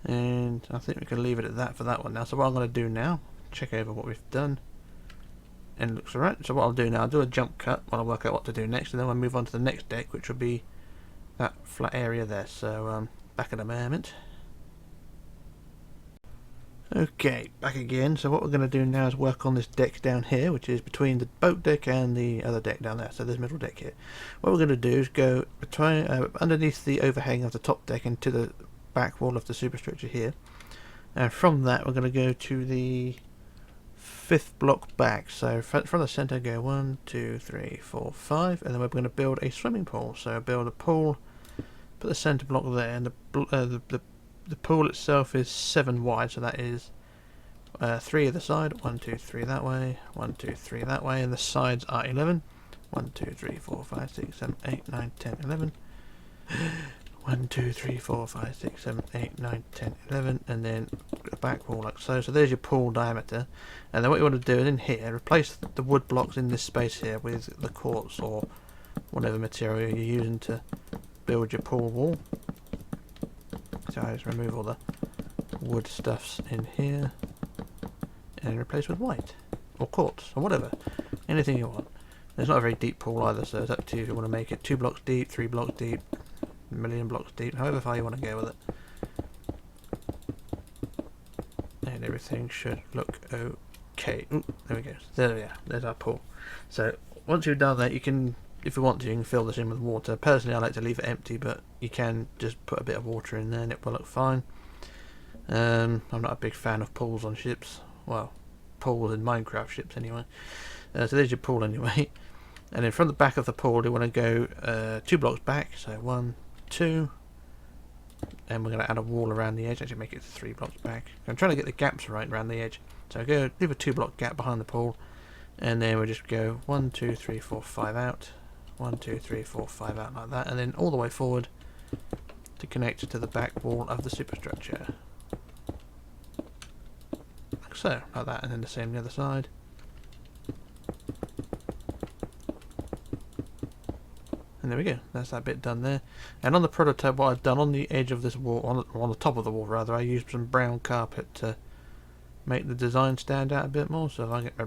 Speaker 1: And I think we can leave it at that for that one now. So what I'm going to do now, check over what we've done, and it looks alright. So what I'll do now, I'll do a jump cut while I work out what to do next, and then we'll move on to the next deck, which will be that flat area there. So back in a moment. Okay, back again. So what we're going to do now is work on this deck down here, which is between the boat deck and the other deck down there. So this middle deck here. What we're going to do is go between underneath the overhang of the top deck into the back wall of the superstructure here, and from that we're going to go to the 5th block back. So from the centre, go 1 2 3 4 5, and then we're going to build a swimming pool. So build a pool, put the centre block there, and the pool itself is 7 wide, so that is 3 either side. 1 2 3 that way, 1 2 3 that way, and the sides are 11. 1 2 3 4 5 6 7 8 9 10 11. 1 2 3 4 5 6 7 8 9 10 11, and then a back wall like so. So there's your pool diameter, and then what you want to do is in here, replace the wood blocks in this space here with the quartz or whatever material you're using to build your pool wall. So I just remove all the wood stuffs in here and replace with white or quartz or whatever, anything you want. It's not a very deep pool either, so it's up to you if you want to make it 2 blocks deep, 3 blocks deep, a million blocks deep, however far you want to go with it. and everything should look okay. Ooh, there we go. There we are. There's our pool. So once you've done that, you can, if you want to, you can fill this in with water. Personally, I like to leave it empty, but you can just put a bit of water in there and it will look fine. I'm not a big fan of pools on ships. Well, pools in Minecraft ships anyway. So there's your pool anyway. And then from the back of the pool, you want to go 2 blocks back. So 1, 2. And we're going to add a wall around the edge. Actually make it 3 blocks back. I'm trying to get the gaps right around the edge. So go leave a 2 block gap behind the pool. And then we'll just go 1, 2, 3, 4, 5 out. 1, 2, 3, 4, 5 out like that. And then all the way forward to connect to the back wall of the superstructure. Like so, like that. And then the same on the other side. And there we go, that's that bit done there. And on the prototype, what I've done on the edge of this wall, on the top of the wall rather, I used some brown carpet to make the design stand out a bit more. So if I get my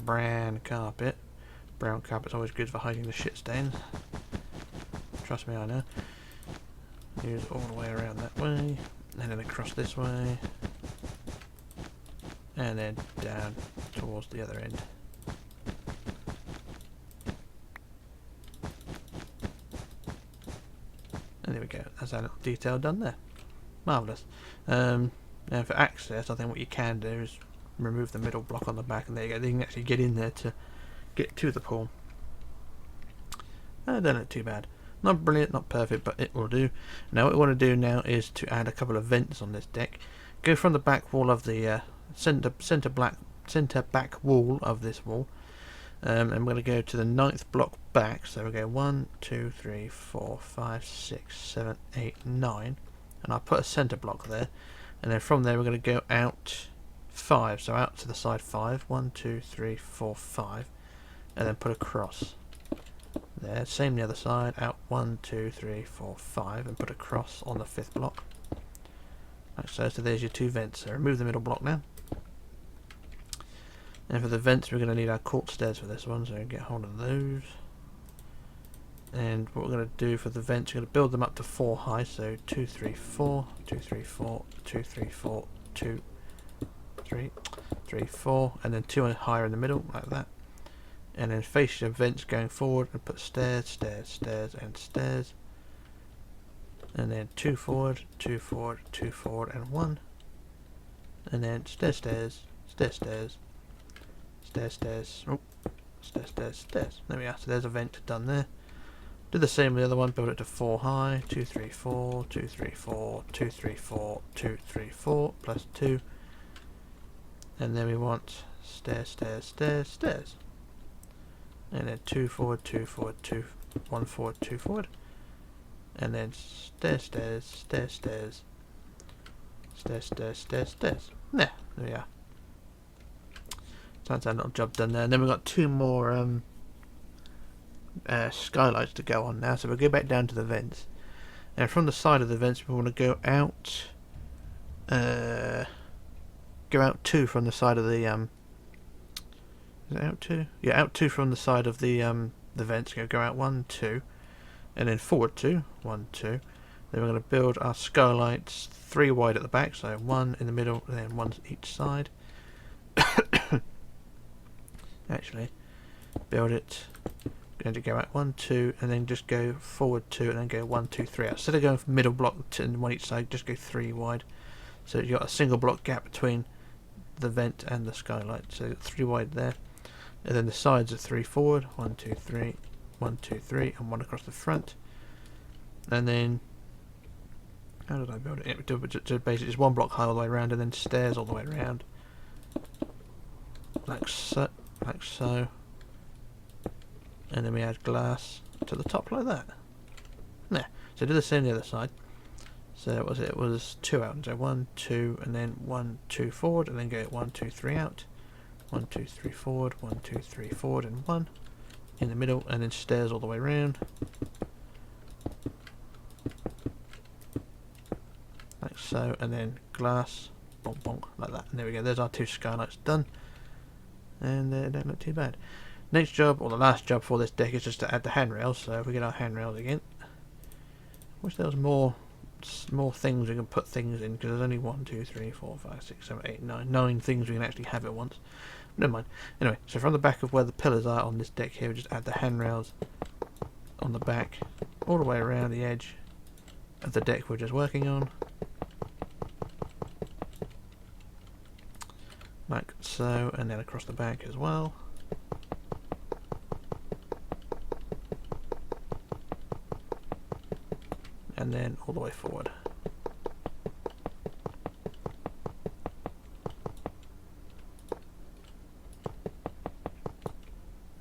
Speaker 1: brown carpet's always good for hiding the shit stains. Trust me, I know. Use all the way around that way, and then across this way, and then down towards the other end. And there we go, that's our little detail done there. Marvellous. And for access, I think what you can do is remove the middle block on the back, and there you go, you can actually get in there to get to the pool. Don't look too bad. Not brilliant, not perfect, but it will do. Now what we want to do now is to add a couple of vents on this deck. Go from the back wall of the centre back wall of this wall. And we're going to go to the 9th block back, so we'll go 1, 2, 3, 4, 5, 6, 7, 8, 9, and I'll put a centre block there, and then from there we're going to go out 5, so out to the side 5, 1, 2, 3, 4, 5, and then put a cross there. Same the other side, out 1, 2, 3, 4, 5, and put a cross on the 5th block. Like so. So there's your 2 vents. So remove the middle block now. And for the vents, we're going to need our court stairs for this one, so get hold of those. And what we're going to do for the vents, we're going to build them up to 4 high, so 2, 3, 4, 2, 3, 4, 2, 3, 4, 2, 3, 3, 4, and then 2 higher in the middle, like that. And then face your vents going forward and put stairs, stairs, stairs, and stairs. And then 2 forward, 2 forward, 2 forward, and 1. And then stairs, stairs, stairs, stairs. Stairs, stairs, oh, stairs, stairs, stairs. There we are, so there's a vent done there. Do the same with the other one, build it to 4 high, 2, 3, 4, 2, 3, 4, 2, 3, 4, 2, 3, 4, plus 2. And then we want stairs, stairs, stairs, stairs. And then 2 forward, 2 forward, 2, 1 forward, 2 forward. And then stairs, stairs, stairs, stairs. Stairs, stairs, stairs, stairs. There we are. That's our little job done there. And then we've got 2 more skylights to go on now. So we'll go back down to the vents. And from the side of the vents, we want to go out. Go out 2 from the side of the. Is it out 2? Yeah, out 2 from the side of the vents. Go out 1, 2, and then forward 2, 1, 2. Then we're going to build our skylights 3 wide at the back, so 1 in the middle, and then 1 each side. Actually, build it. Going to go out 1, 2, and then just go forward 2, and then go 1, 2, 3 out. Instead of going from middle block to 1 each side, just go 3 wide. So you've got a single block gap between the vent and the skylight. So 3 wide there, and then the sides are 3 forward, 1, 2, 3, 1, 2, 3, and 1 across the front. And then how did I build it? Basically just 1 block high all the way around, and then stairs all the way around, like so. Like so, and then we add glass to the top like that. There. So do the same the other side. So what was it? It was 2 out. So 1, 2, and then 1, 2 forward, and then go 1, 2, 3 out. 1, 2, 3 forward. 1, 2, 3 forward, and 1 in the middle, and then stairs all the way around. Like so, and then glass, bonk bonk, like that. And there we go. There's our 2 skylights done. And they don't look too bad. Next job, or the last job for this deck, is just to add the handrails. So if we get our handrails again, wish there was more more things we can put things in, because there's only 1, 2, 3, 4, 5, 6, 7, 8, 9 things we can actually have at once. Never mind. Anyway, so from the back of where the pillars are on this deck here, we just add the handrails on the back, all the way around the edge of the deck we're just working on, like so, and then across the back as well. And then all the way forward.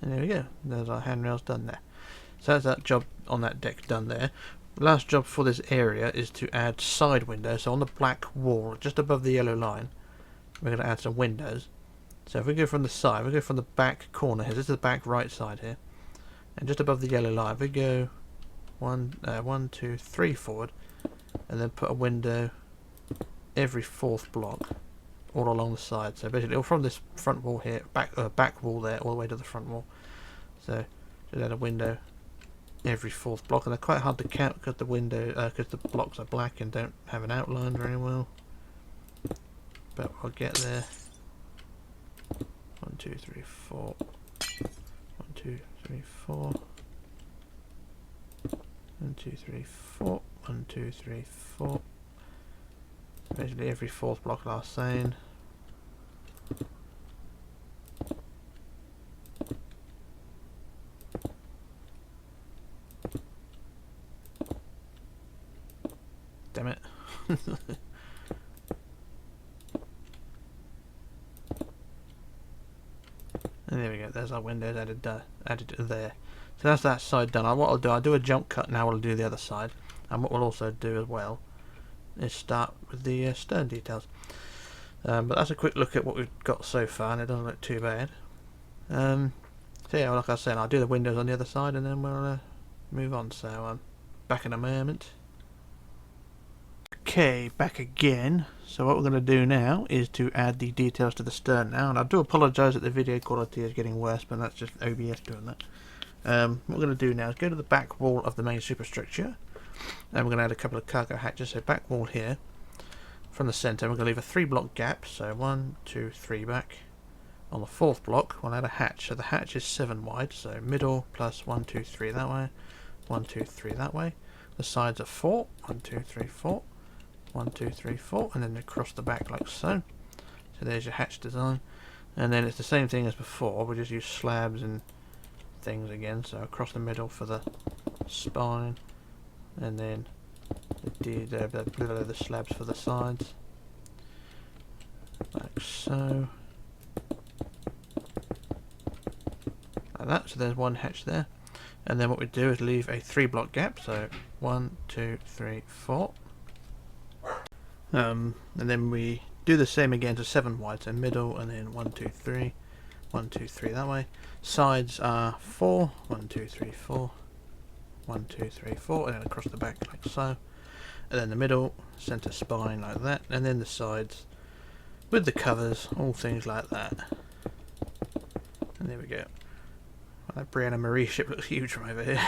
Speaker 1: And there we go, there's our handrails done there. So that's that job on that deck done there. The last job for this area is to add side windows. So on the black wall, just above the yellow line, we're going to add some windows. So if we go from the side, we go from the back corner here, this is the back right side here, and just above the yellow line, we go 1, 2, 3 forward, and then put a window every 4th block all along the side. So basically all from this front wall here, back wall there, all the way to the front wall. So just add a window every 4th block, and they're quite hard to count because the blocks are black and don't have an outline very well. But we'll get there. 1, 2, 3, 4. 1, 2, 3, 4. 1, 2, 3, 4. 1, 2, 3, 4. Basically every 4th block last saying. Damn it. And there we go, there's our windows added there. So that's that side done. What I'll do a jump cut now, I'll do the other side. And what we'll also do as well is start with the stern details. But that's a quick look at what we've got so far, and it doesn't look too bad. So yeah, like I said, I'll do the windows on the other side and then we'll move on. So back in a moment. Okay, back again. So what we're going to do now is to add the details to the stern now, and I do apologise that the video quality is getting worse, but that's just OBS doing that. What we're going to do now is go to the back wall of the main superstructure, and we're going to add a couple of cargo hatches. So back wall here, from the centre, we're going to leave a 3-block gap, so 1, 2, 3 back. On the 4th block, we'll add a hatch, so the hatch is 7 wide, so middle plus 1, 2, 3 that way, 1, 2, 3 that way. The sides are 4, 1, 2, 3, 4. 1, 2, 3, 4, and then across the back like so. So there's your hatch design, and then it's the same thing as before. We just use slabs and things again. So across the middle for the spine, and then the slabs for the sides, like so, like that. So there's one hatch there, and then what we do is leave a 3-block gap. So 1, 2, 3, 4. And then we do the same again to 7 wide, so middle, and then 1, 2, 3, 1, 2, 3 that way. Sides are 4, 1, 2, 3, 4, 1, 2, 3, 4, and then across the back like so. And then the middle, centre spine like that, and then the sides with the covers, all things like that. And there we go. That Brianna Marie ship looks huge from over here.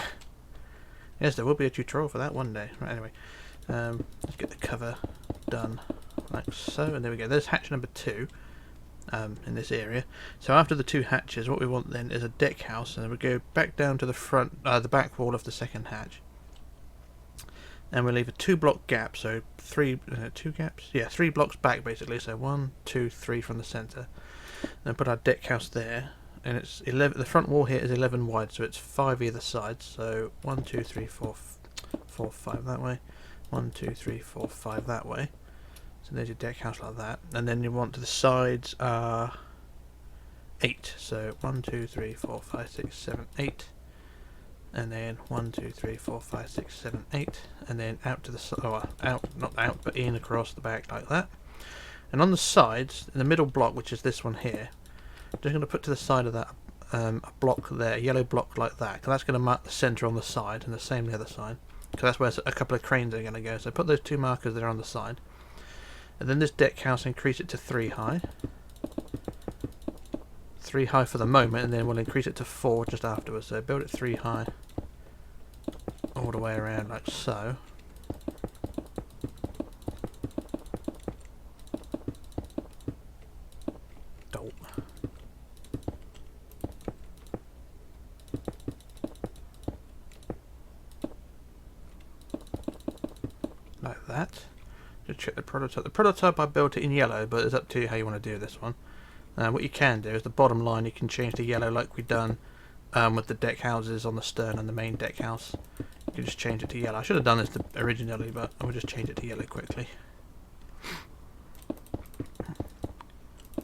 Speaker 1: Yes, there will be a tutorial for that one day. Right, anyway, let's get the cover done like so, and there we go. There's hatch number 2 in this area. So after the 2 hatches, what we want then is a deck house, and we go back down to the front, the back wall of the 2nd hatch, and we leave a 2-block gap. So 2 gaps, yeah, 3 blocks back basically. So 1, 2, 3 from the centre, and put our deck house there. And it's 11. The front wall here is 11 wide, so it's 5 either side. So 1, 2, 3, 4, 5 that way. 1, 2, 3, 4, 5 that way. So there's your deck house like that. And then you want to the sides are 8. So 1, 2, 3, 4, 5, 6, 7, 8. And then 1, 2, 3, 4, 5, 6, 7, 8. And then out to the not out, but in across the back like that. And on the sides, in the middle block, which is this one here, I'm just going to put to the side of that a block there, a yellow block like that, because that's going to mark the centre on the side, and the same the other side, because that's where a couple of cranes are going to go. So put those 2 markers there on the side, and then this deck house, increase it to 3 high. 3 high for the moment, and then we'll increase it to 4 just afterwards. So build it 3 high all the way around like so. that, just check the prototype. The prototype I built it in yellow, but it's up to you how you want to do this one. What you can do is the bottom line you can change to yellow like we've done with the deck houses on the stern and the main deck house. You can just change it to yellow. I should have done this originally, but I will just change it to yellow quickly.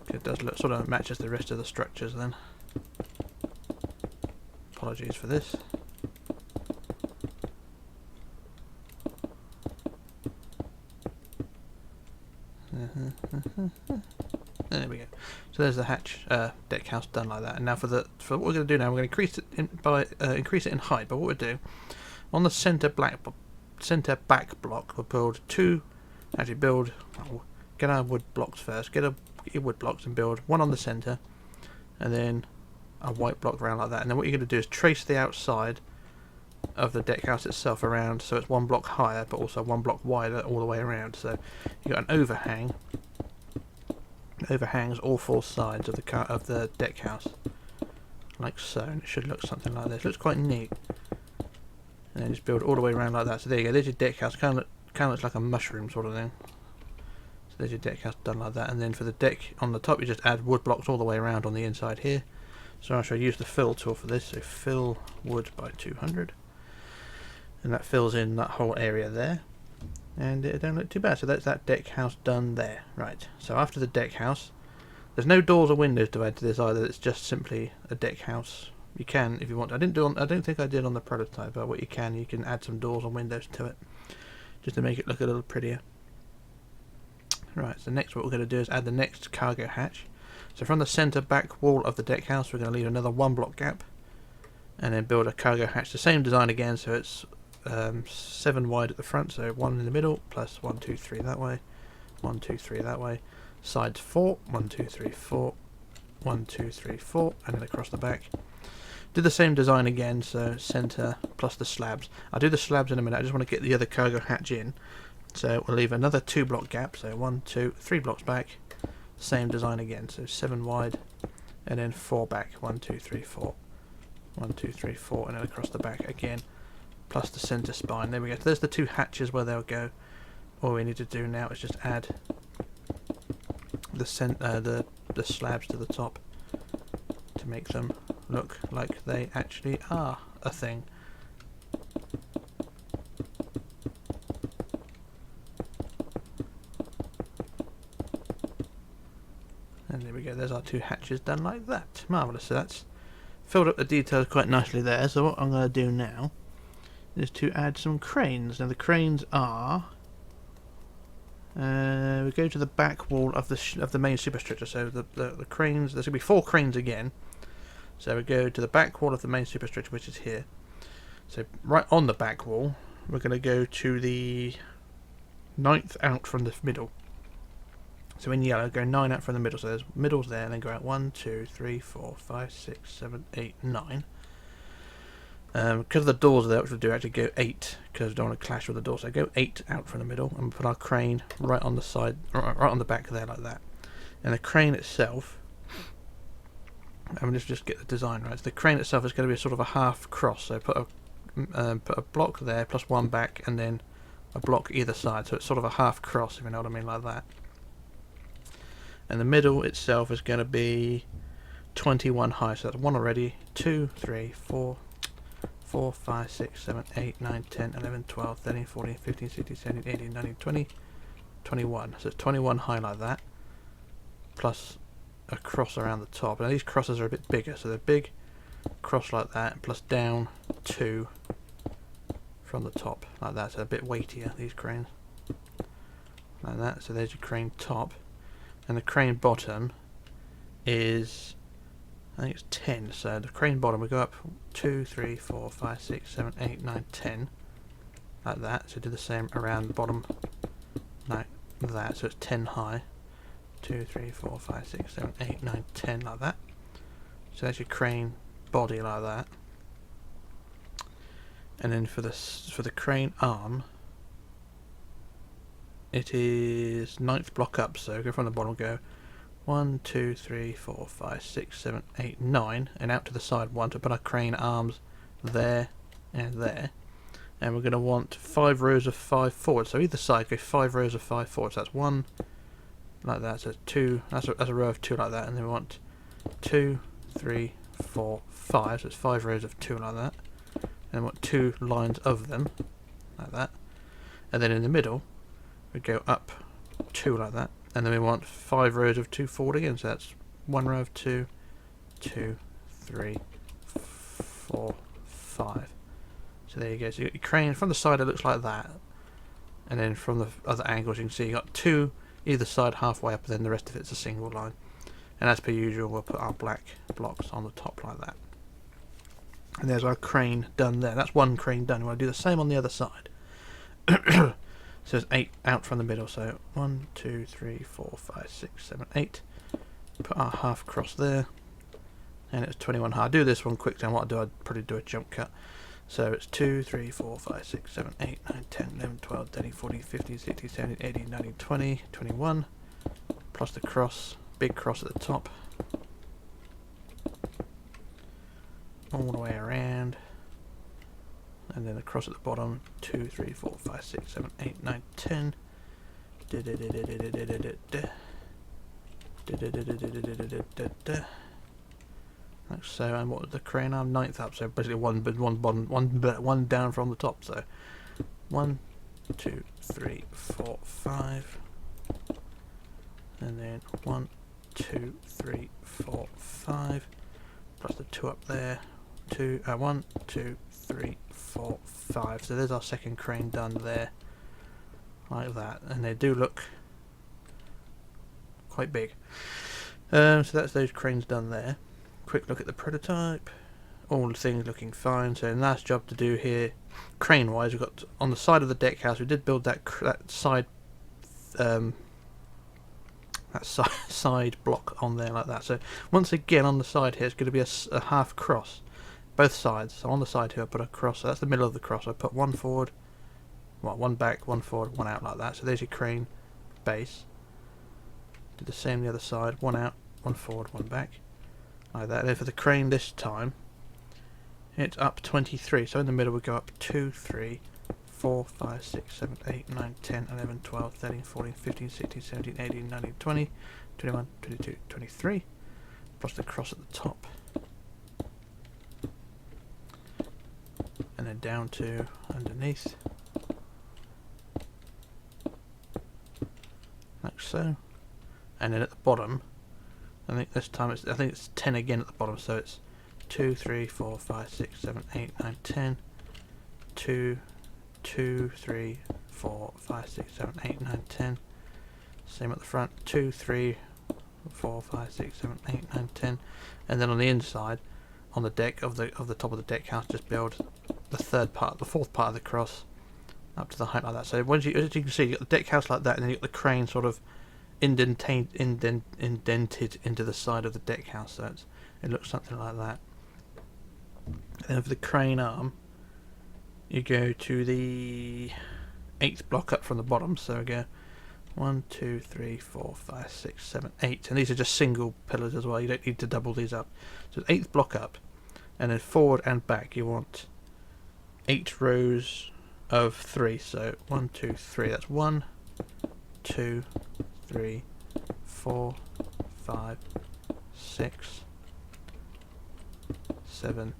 Speaker 1: It does look sort of matches the rest of the structures then. Apologies for this. There we go. So there's the hatch deck house done like that. And now for what we're going to do now, we're going to increase it in height. But what we'll do on the centre back block, we'll get our wood blocks first. Get your wood blocks and build one on the centre, and then a white block around like that. And then what you're going to do is trace the outside of the deck house itself around, so it's one block higher, but also one block wider all the way around. So you've got an overhang. Overhangs all four sides of the deck house, like so, and it should look something like this. Looks quite neat. And then just build all the way around like that. So there you go. There's your deck house. Kind of looks like a mushroom sort of thing. So there's your deck house done like that. And then for the deck on the top, you just add wood blocks all the way around on the inside here. So I shall use the fill tool for this. So fill wood by 200, and that fills in that whole area there. And it don't look too bad. So that's that deck house done there. Right. So after the deck house, there's no doors or windows to add to this either. It's just simply a deck house. You can, if you want. I don't think I did on the prototype, but what you can add some doors or windows to it, just to make it look a little prettier. Right. So next, what we're going to do is add the next cargo hatch. So from the centre back wall of the deck house, we're going to leave another one block gap, and then build a cargo hatch. The same design again. So it's 7 wide at the front, so 1 in the middle, plus 1, 2, 3 that way, 1, 2, 3 that way, sides 4, 1, 2, 3, 4, 1, 2, 3, 4, and then across the back. Do the same design again, so centre plus the slabs. I'll do the slabs in a minute. I just want to get the other cargo hatch in, so we'll leave another 2 block gap, so 1, 2, 3 blocks back, same design again, so 7 wide, and then 4 back, 1, 2, 3, 4, 1, 2, 3, 4, and then across the back again, plus the centre spine. There we go. So there's the 2 hatches where they'll go. All we need to do now is just add the slabs to the top to make them look like they actually are a thing. And there we go. There's our 2 hatches done like that. Marvellous. So that's filled up the details quite nicely there. So what I'm going to do now is to add some cranes. Now the cranes are we go to the back wall of the main superstructure. So the cranes, there's going to be 4 cranes again. So we go to the back wall of the main superstructure, which is here. So right on the back wall, we're going to go to the 9th out from the middle. So in yellow, go 9 out from the middle. So there's middles there, and then go out 1, 2, 3, 4, 5, 6, 7, 8, 9. Because of the doors there, which we'll do, actually go 8, because we don't want to clash with the doors. So go 8 out from the middle, and put our crane right on the side, right on the back there, like that. And the crane itself, and let's just get the design right. So the crane itself is going to be a sort of a half cross. So put a block there, plus 1 back, and then a block either side. So it's sort of a half cross, if you know what I mean, like that. And the middle itself is going to be 21 high. So that's 1 already. 2, 3, 4. 4, 5, 6, 7, 8, 9, 10, 11, 12, 13, 14, 15, 16, 17, 18, 19, 20, 21. So it's 21 high like that, plus a cross around the top. Now these crosses are a bit bigger, so they're big cross like that, plus down 2 from the top, like that. So a bit weightier, these cranes. Like that. So there's your crane top. And the crane bottom is, I think it's 10, so the crane bottom will go up 2, 3, 4, 5, 6, 7, 8, 9, 10, like that. So do the same around the bottom, like that, so it's 10 high. 2, 3, 4, 5, 6, 7, 8, 9, 10, like that. So there's your crane body like that. And then for the crane arm, it is 9th block up, so go from the bottom, go 1, 2, 3, 4, 5, 6, 7, 8, 9, and out to the side 1 to put our crane arms there and there. And we're going to want 5 rows of 5 forward. So either side go 5 rows of 5 forward. So that's 1 like that. So 2. That's a row of 2 like that. And then we want 2, 3, 4, 5. So it's 5 rows of 2 like that. And we want 2 lines of them like that. And then in the middle we go up 2 like that. And then we want 5 rows of 2 forward again. So that's 1 row of 2, 2, 3, 4, 5. So there you go. So you got your crane from the side, it looks like that, and then from the other angles you can see you got 2 either side halfway up, and then the rest of it's a single line. And as per usual, we'll put our black blocks on the top like that. And there's our crane done there. That's one crane done. We want to do the same on the other side. So it's 8 out from the middle. So 1, 2, 3, 4, 5, 6, 7, 8. Put our half across there, and it's 21 high. I'll do this one quickly, and what I'll do, I'd probably do a jump cut. So it's 2, 3, 4, 5, 6, 7, 8, 9, 10, 11, 12, 13, 14, 15, 16, 17, 18, 19, 20, 21, plus the cross, big cross at the top, all the way around, and then the cross at the bottom, 2, 3, 4, 5, 6, 7, 8, 9, 10, like so. And what was the crane arm? 9th up, so basically one down from the top. So 1, 2, 3, 4, 5, and then 1, 2, 3, 4, 5, plus the 2 up there. 1, 2, 3, 4, 5. So there's our second crane done there, like that, and they do look quite big. So that's those cranes done there. Quick look at the prototype. All the things looking fine. So last job to do here, crane wise, we've got on the side of the deck house. We did build that side side block on there like that. So once again on the side here, it's going to be a half cross, both sides. So on the side here, I put a cross. So that's the middle of the cross. I put 1 forward, well, 1 back, 1 forward, 1 out like that. So there's your crane base. Do the same the other side. 1 out, 1 forward, 1 back. Like that. And then for the crane this time, it's up 23. So in the middle we go up 2, 3, 4, 5, 6, 7, 8, 9, 10, 11, 12, 13, 14, 15, 16, 17, 18, 19, 20, 21, 22, 23. Plus the cross at the top. And then down to underneath. Like so. And then at the bottom, I think this time it's 10 again at the bottom, so it's 2, 3, 4, 5, 6, 7, 8, 9, 10, 2, 2, 3, 4, 5, 6, 7, 8, 9, 10. Same at the front, 2, 3, 4, 5, 6, 7, 8, 9, 10. And then on the inside, on the deck of the top of the deck house, just build the fourth part of the cross up to the height like that. So as you can see, you got the deck house like that, and then you got the crane sort of indented into the side of the deck house, so it looks something like that. And then for the crane arm, you go to the 8th block up from the bottom, so we go 1, 2, 3, 4, 5, 6, 7, 8, and these are just single pillars as well, you don't need to double these up. So 8th block up, and then forward and back you want 8 rows of 3, so 1, 2, 3, that's 1, 2, 3, 4, 5, 6, 7,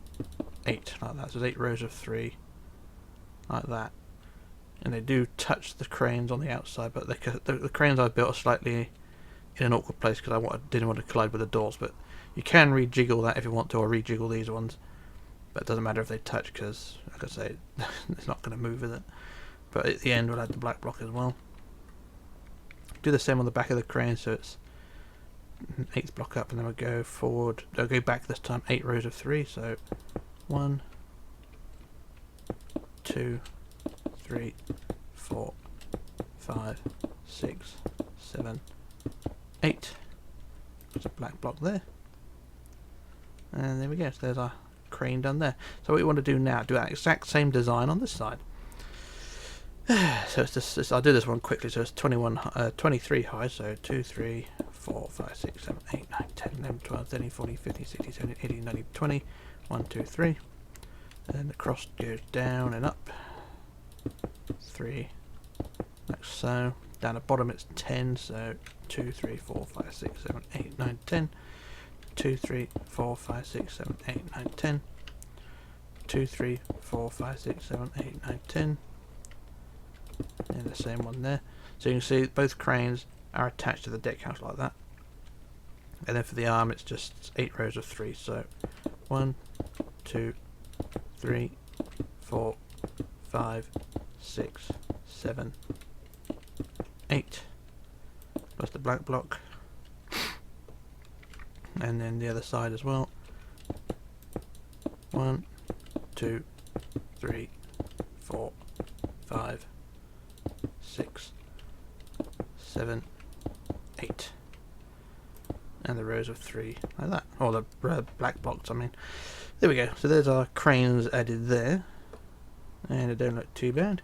Speaker 1: 8, like that. So there's 8 rows of 3, like that. And they do touch the cranes on the outside, but the cranes I built are slightly in an awkward place because didn't want to collide with the doors. But you can rejiggle that if you want to, or rejiggle these ones. But it doesn't matter if they touch because, like I say, it's not going to move, is it? But at the end we'll add the black block as well. Do the same on the back of the crane, so it's 8th block up, and then we'll go forward. I'll go back this time, 8 rows of 3, so 1, 2, 3, 4, 5, 6, 7, 8. There's a black block there, and there we go. So there's our crane done there. So what we want to do now, do that exact same design on this side. So it's just, I'll do this one quickly. So it's 23 high, so 2, 3, 4, 5, 6, 7, 8, 9, 10, 11, 12, 13, 14, 15, 16, 17, 18, 19, 20, 1, 2, 3. And then the cross goes down and up, 3, like so. Down the bottom it's 10, so 2, 3, 4, 5, 6, 7, 8, 9, 10. 2, 3, 4, 5, 6, 7, 8, 9, 10. 2, 3, 4, 5, 6, 7, 8, 9, 10. And the same one there. So you can see both cranes are attached to the deck house like that. And then for the arm it's just 8 rows of 3. So 1, 2, 3, 4, 5, 6, 7, 8. Plus the black block. And then the other side as well. 1, 2, 3, 4, 5, 6, 7, 8. And the rows of 3 like that. Or the black blocks, I mean. There we go. So there's our cranes added there. And they don't look too bad.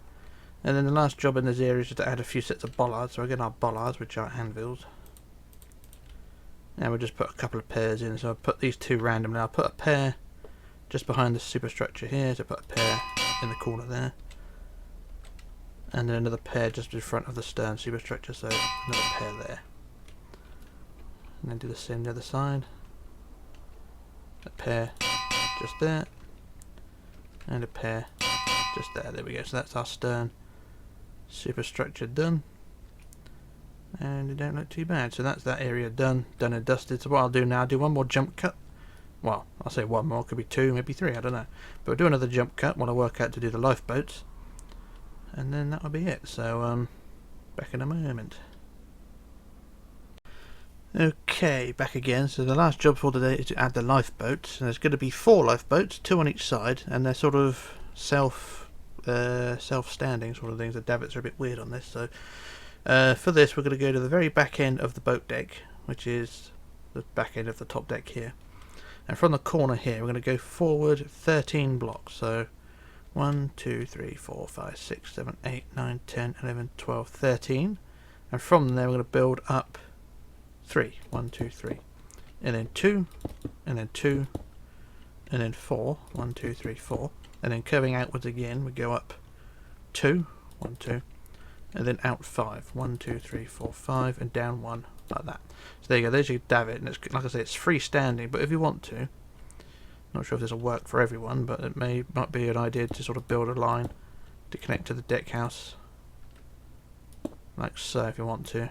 Speaker 1: And then the last job in this area is just to add a few sets of bollards. So again, our bollards, which are anvils. Now we'll just put a couple of pairs in. So I'll put these two randomly. I'll put a pair just behind the superstructure here. So put a pair in the corner there. And then another pair just in front of the stern superstructure. So another pair there. And then do the same the other side. A pair just there. And a pair just there. There we go. So that's our stern superstructure done. And they don't look too bad. So that's that area done and dusted. So what I'll do now, I'll do one more jump cut. Well, I'll say one more, could be 2, maybe 3, I don't know. But we'll do another jump cut while I work out to do the lifeboats. And then that'll be it. So back in a moment. Okay, back again. So the last job for today is to add the lifeboats. And there's going to be 4 lifeboats, 2 on each side, and they're sort of self-standing sort of things. The davits are a bit weird on this, so for this we're going to go to the very back end of the boat deck, which is the back end of the top deck here, and from the corner here we're going to go forward 13 blocks. So 1, 2, 3, 4, 5, 6, 7, 8, 9, 10, 11, 12, 13, and from there we're going to build up 3, 1, 2, 3, and then 2, and then 2, and then 4, 1, 2, 3, 4, and then curving outwards again we go up 2, 1, 2, and then out 5, 1, 2, 3, 4, 5, and down 1 like that. So there you go, there's your davit, and it's, like I say, it's freestanding, but if you want to, not sure if this will work for everyone, but it might be an idea to sort of build a line to connect to the deck house like so if you want to.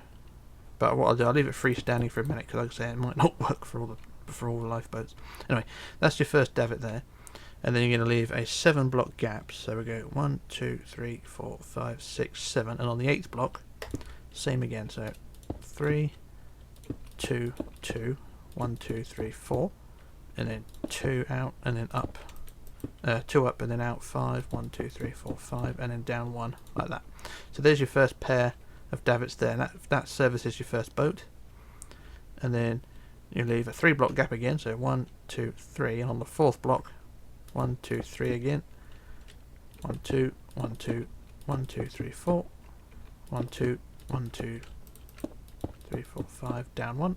Speaker 1: But what I'll do, I'll leave it freestanding for a minute because like I say, it might not work for all the lifeboats. Anyway, that's your first davit there. And then you're going to leave a 7 block gap. So we go 1, 2, 3, 4, 5, 6, 7, and on the 8th block, same again. So 3, 2, 2, 1, 2, 3, 4, and then 2 out, and then up, 2 up, and then out 5, 1, 2, 3, 4, 5, and then down 1 like that. So there's your first pair of davits there, and that services your first boat. And then you leave a 3 block gap again. So 1, 2, 3, and on the 4th block, 1, 2, 3 again. 1, 2, 1, 2, 1, 2, 3, 4. 1, 2, 1, 2, 3, 4, 5, down 1.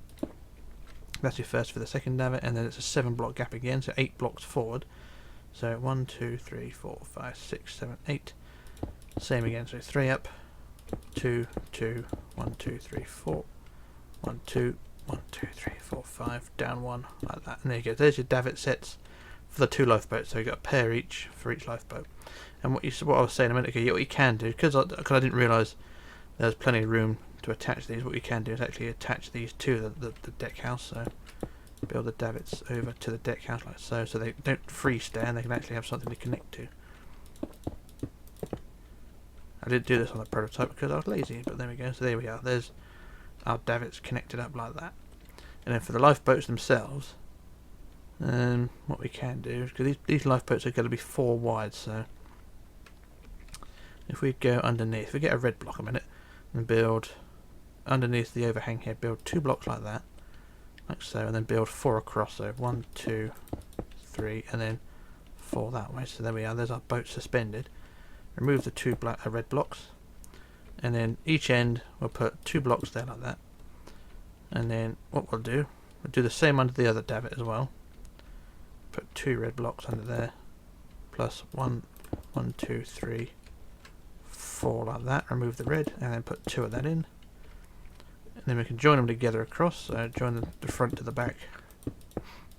Speaker 1: That's your first for the second davit, and then it's a 7 block gap again, so 8 blocks forward. So 1, 2, 3, 4, 5, 6, 7, 8. Same again, so 3 up, 2, 2, 1, 2, 3, 4. 1, 2, 1, 2, 3, 4, 5, down 1 like that. And there you go. There's your davit sets for the 2 lifeboats. So you've got a pair each for each lifeboat. And what I was saying a minute ago, what you can do, because I didn't realise there's plenty of room to attach these, what you can do is actually attach these to the deck house. So build the davits over to the deck house like so, so they don't freestand, they can actually have something to connect to. I didn't do this on the prototype because I was lazy, but there we go. So there we are. There's our davits connected up like that. And then for the lifeboats themselves, what we can do, because these lifeboats are going to be 4 wide, so if we go underneath, if we get a red block a minute and build underneath the overhang here, build 2 blocks like that, like so, and then build 4 across. So 1, 2, 3, and then 4 that way. So there we are. There's our boat suspended. Remove the 2 red blocks, and then each end we'll put 2 blocks there like that. And then what we'll do the same under the other davit as well. Put 2 red blocks under there, plus 1, 1, 2, 3, 4 like that, remove the red, and then put 2 of that in. And then we can join them together across, so join the front to the back,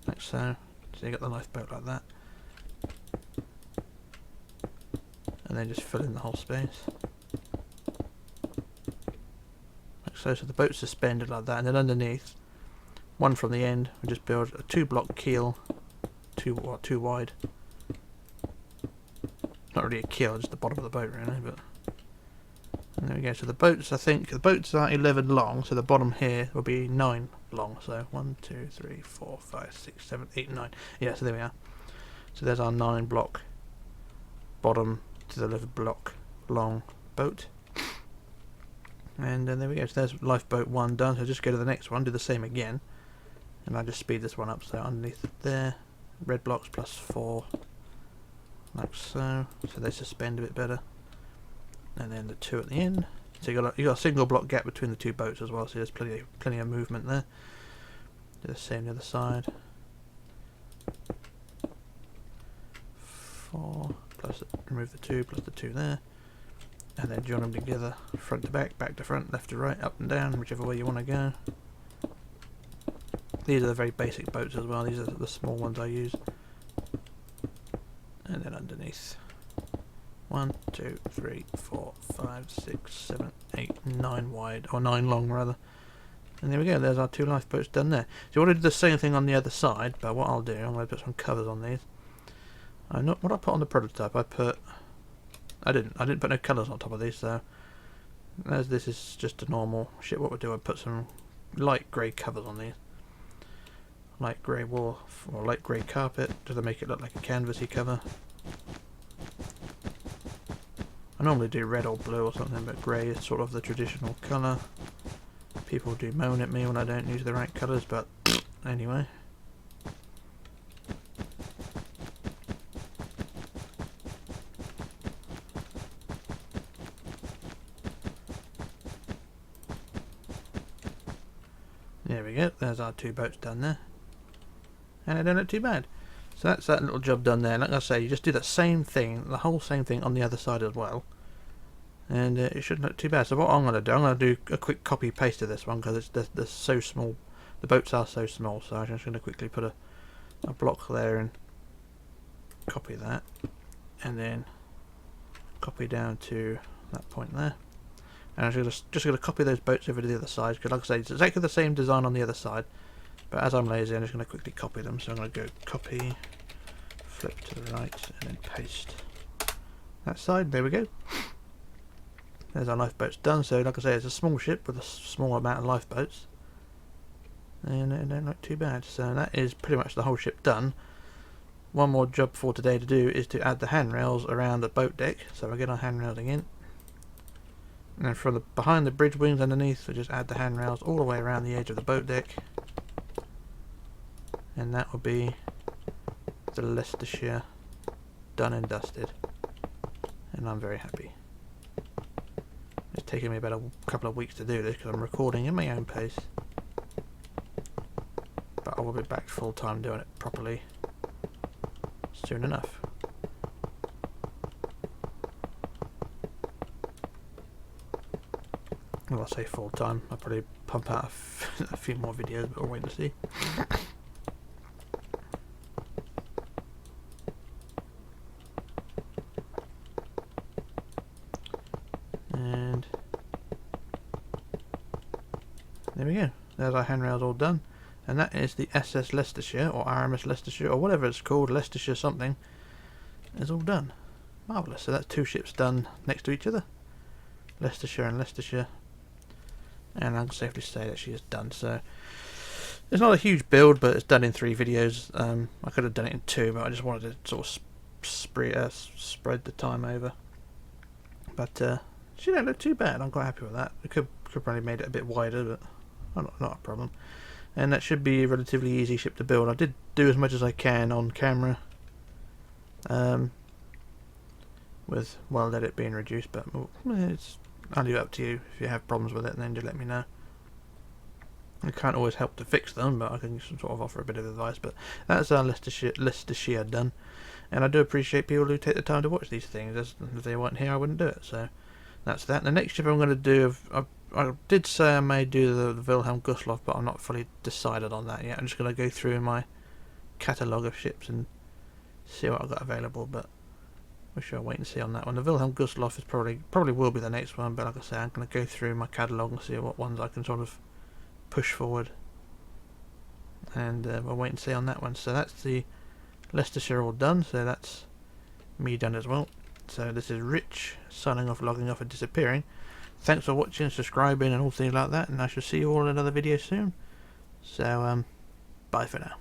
Speaker 1: like so. So you got the lifeboat like that. And then just fill in the whole space. Like so, so the boat's suspended like that, and then underneath, one from the end, we just build a 2-block keel, too wide. Not really a keel, just the bottom of the boat really, but... And there we go, so the boats, I think, the boats are 11 long, so the bottom here will be 9 long, so 1, 2, 3, 4, 5, 6, 7, 8, 9. Yeah, so there we are. So there's our 9-block bottom to the 11-block long boat. And then there we go, so there's lifeboat 1 done, so just go to the next one, do the same again. And I'll just speed this one up, so underneath there, red blocks plus 4, like so, so they suspend a bit better. And then the 2 at the end. So you got a single block gap between the 2 boats as well, so there's plenty of movement there. Do the same the other side. 4 plus remove the 2 plus the 2 there, and then join them together, front to back to front, left to right, up and down, whichever way you want to go. These are the very basic boats as well. These are the small ones I use. And then underneath. 1, 2, 3, 4, 5, 6, 7, 8, 9 wide, or 9 long rather. And there we go, there's our 2 lifeboats done there. So you want to do the same thing on the other side, but what I'll do, I'm going to put some covers on these. What I put on the prototype, I didn't put no colours on top of these, so as this is just a normal ship, what we'll do, I'll put some light grey covers on these. Light grey wool, or light grey carpet, just to make it look like a canvasy cover. I normally do red or blue or something, but grey is sort of the traditional colour. People do moan at me when I don't use the right colours, but anyway. There we go, there's our 2 boats done there. And they don't look too bad. So that's that little job done there. Like I say, you just do that same thing, the whole same thing on the other side as well. And it shouldn't look too bad. So what I'm going to do, I'm going to do a quick copy paste of this one, because they're so small. The boats are so small, so I'm just going to quickly put a block there and copy that. And then copy down to that point there. And I'm just going to copy those boats over to the other side, because like I say, it's exactly the same design on the other side. But as I'm lazy, I'm just going to quickly copy them. So I'm going to go copy, flip to the right, and then paste that side. There we go. There's our lifeboats done. So like I say, it's a small ship with a small amount of lifeboats. And it don't look too bad. So that is pretty much the whole ship done. One more job for today to do is to add the handrails around the boat deck. So we'll get our handrails in. And then from behind the bridge wings underneath, we'll just add the handrails all the way around the edge of the boat deck. And that will be the Leicestershire done and dusted. And I'm very happy. It's taken me about a couple of weeks to do this because I'm recording in my own pace. But I will be back full time doing it properly soon enough. Well, I say full time, I'll probably pump out a few more videos, but we'll wait and see. And there we go, there's our handrails all done. And that is the SS Leicestershire, or RMS Leicestershire, or whatever it's called, Leicestershire something, is all done. Marvellous, so that's 2 ships done next to each other. Leicestershire and Leicestershire. And I can safely say that she is done. So it's not a huge build, but it's done in 3 videos. I could have done it in 2, but I just wanted to sort of spread the time over. But she don't look too bad. I'm quite happy with that. I could probably made it a bit wider, but not a problem. And that should be a relatively easy ship to build. I did do as much as I can on camera, with well edit being reduced, but I'll leave it up to you. If you have problems with it, then just let me know. I can't always help to fix them, but I can sort of offer a bit of advice. But that's our Leicestershire done, and I do appreciate people who take the time to watch these things. If they weren't here, I wouldn't do it. So That's that. The next ship I'm going to do, I did say I may do the Wilhelm Gustloff, but I'm not fully decided on that yet. I'm just going to go through my catalogue of ships and see what I've got available, but we shall wait and see on that one. The Wilhelm Gustloff is probably will be the next one, but like I say, I'm going to go through my catalogue and see what ones I can sort of push forward, and we'll wait and see on that one. So that's the Leicestershire all done, so that's me done as well. So this is Rich signing off, logging off and disappearing. Thanks for watching, subscribing and all things like that, and I shall see you all in another video soon. So bye for now.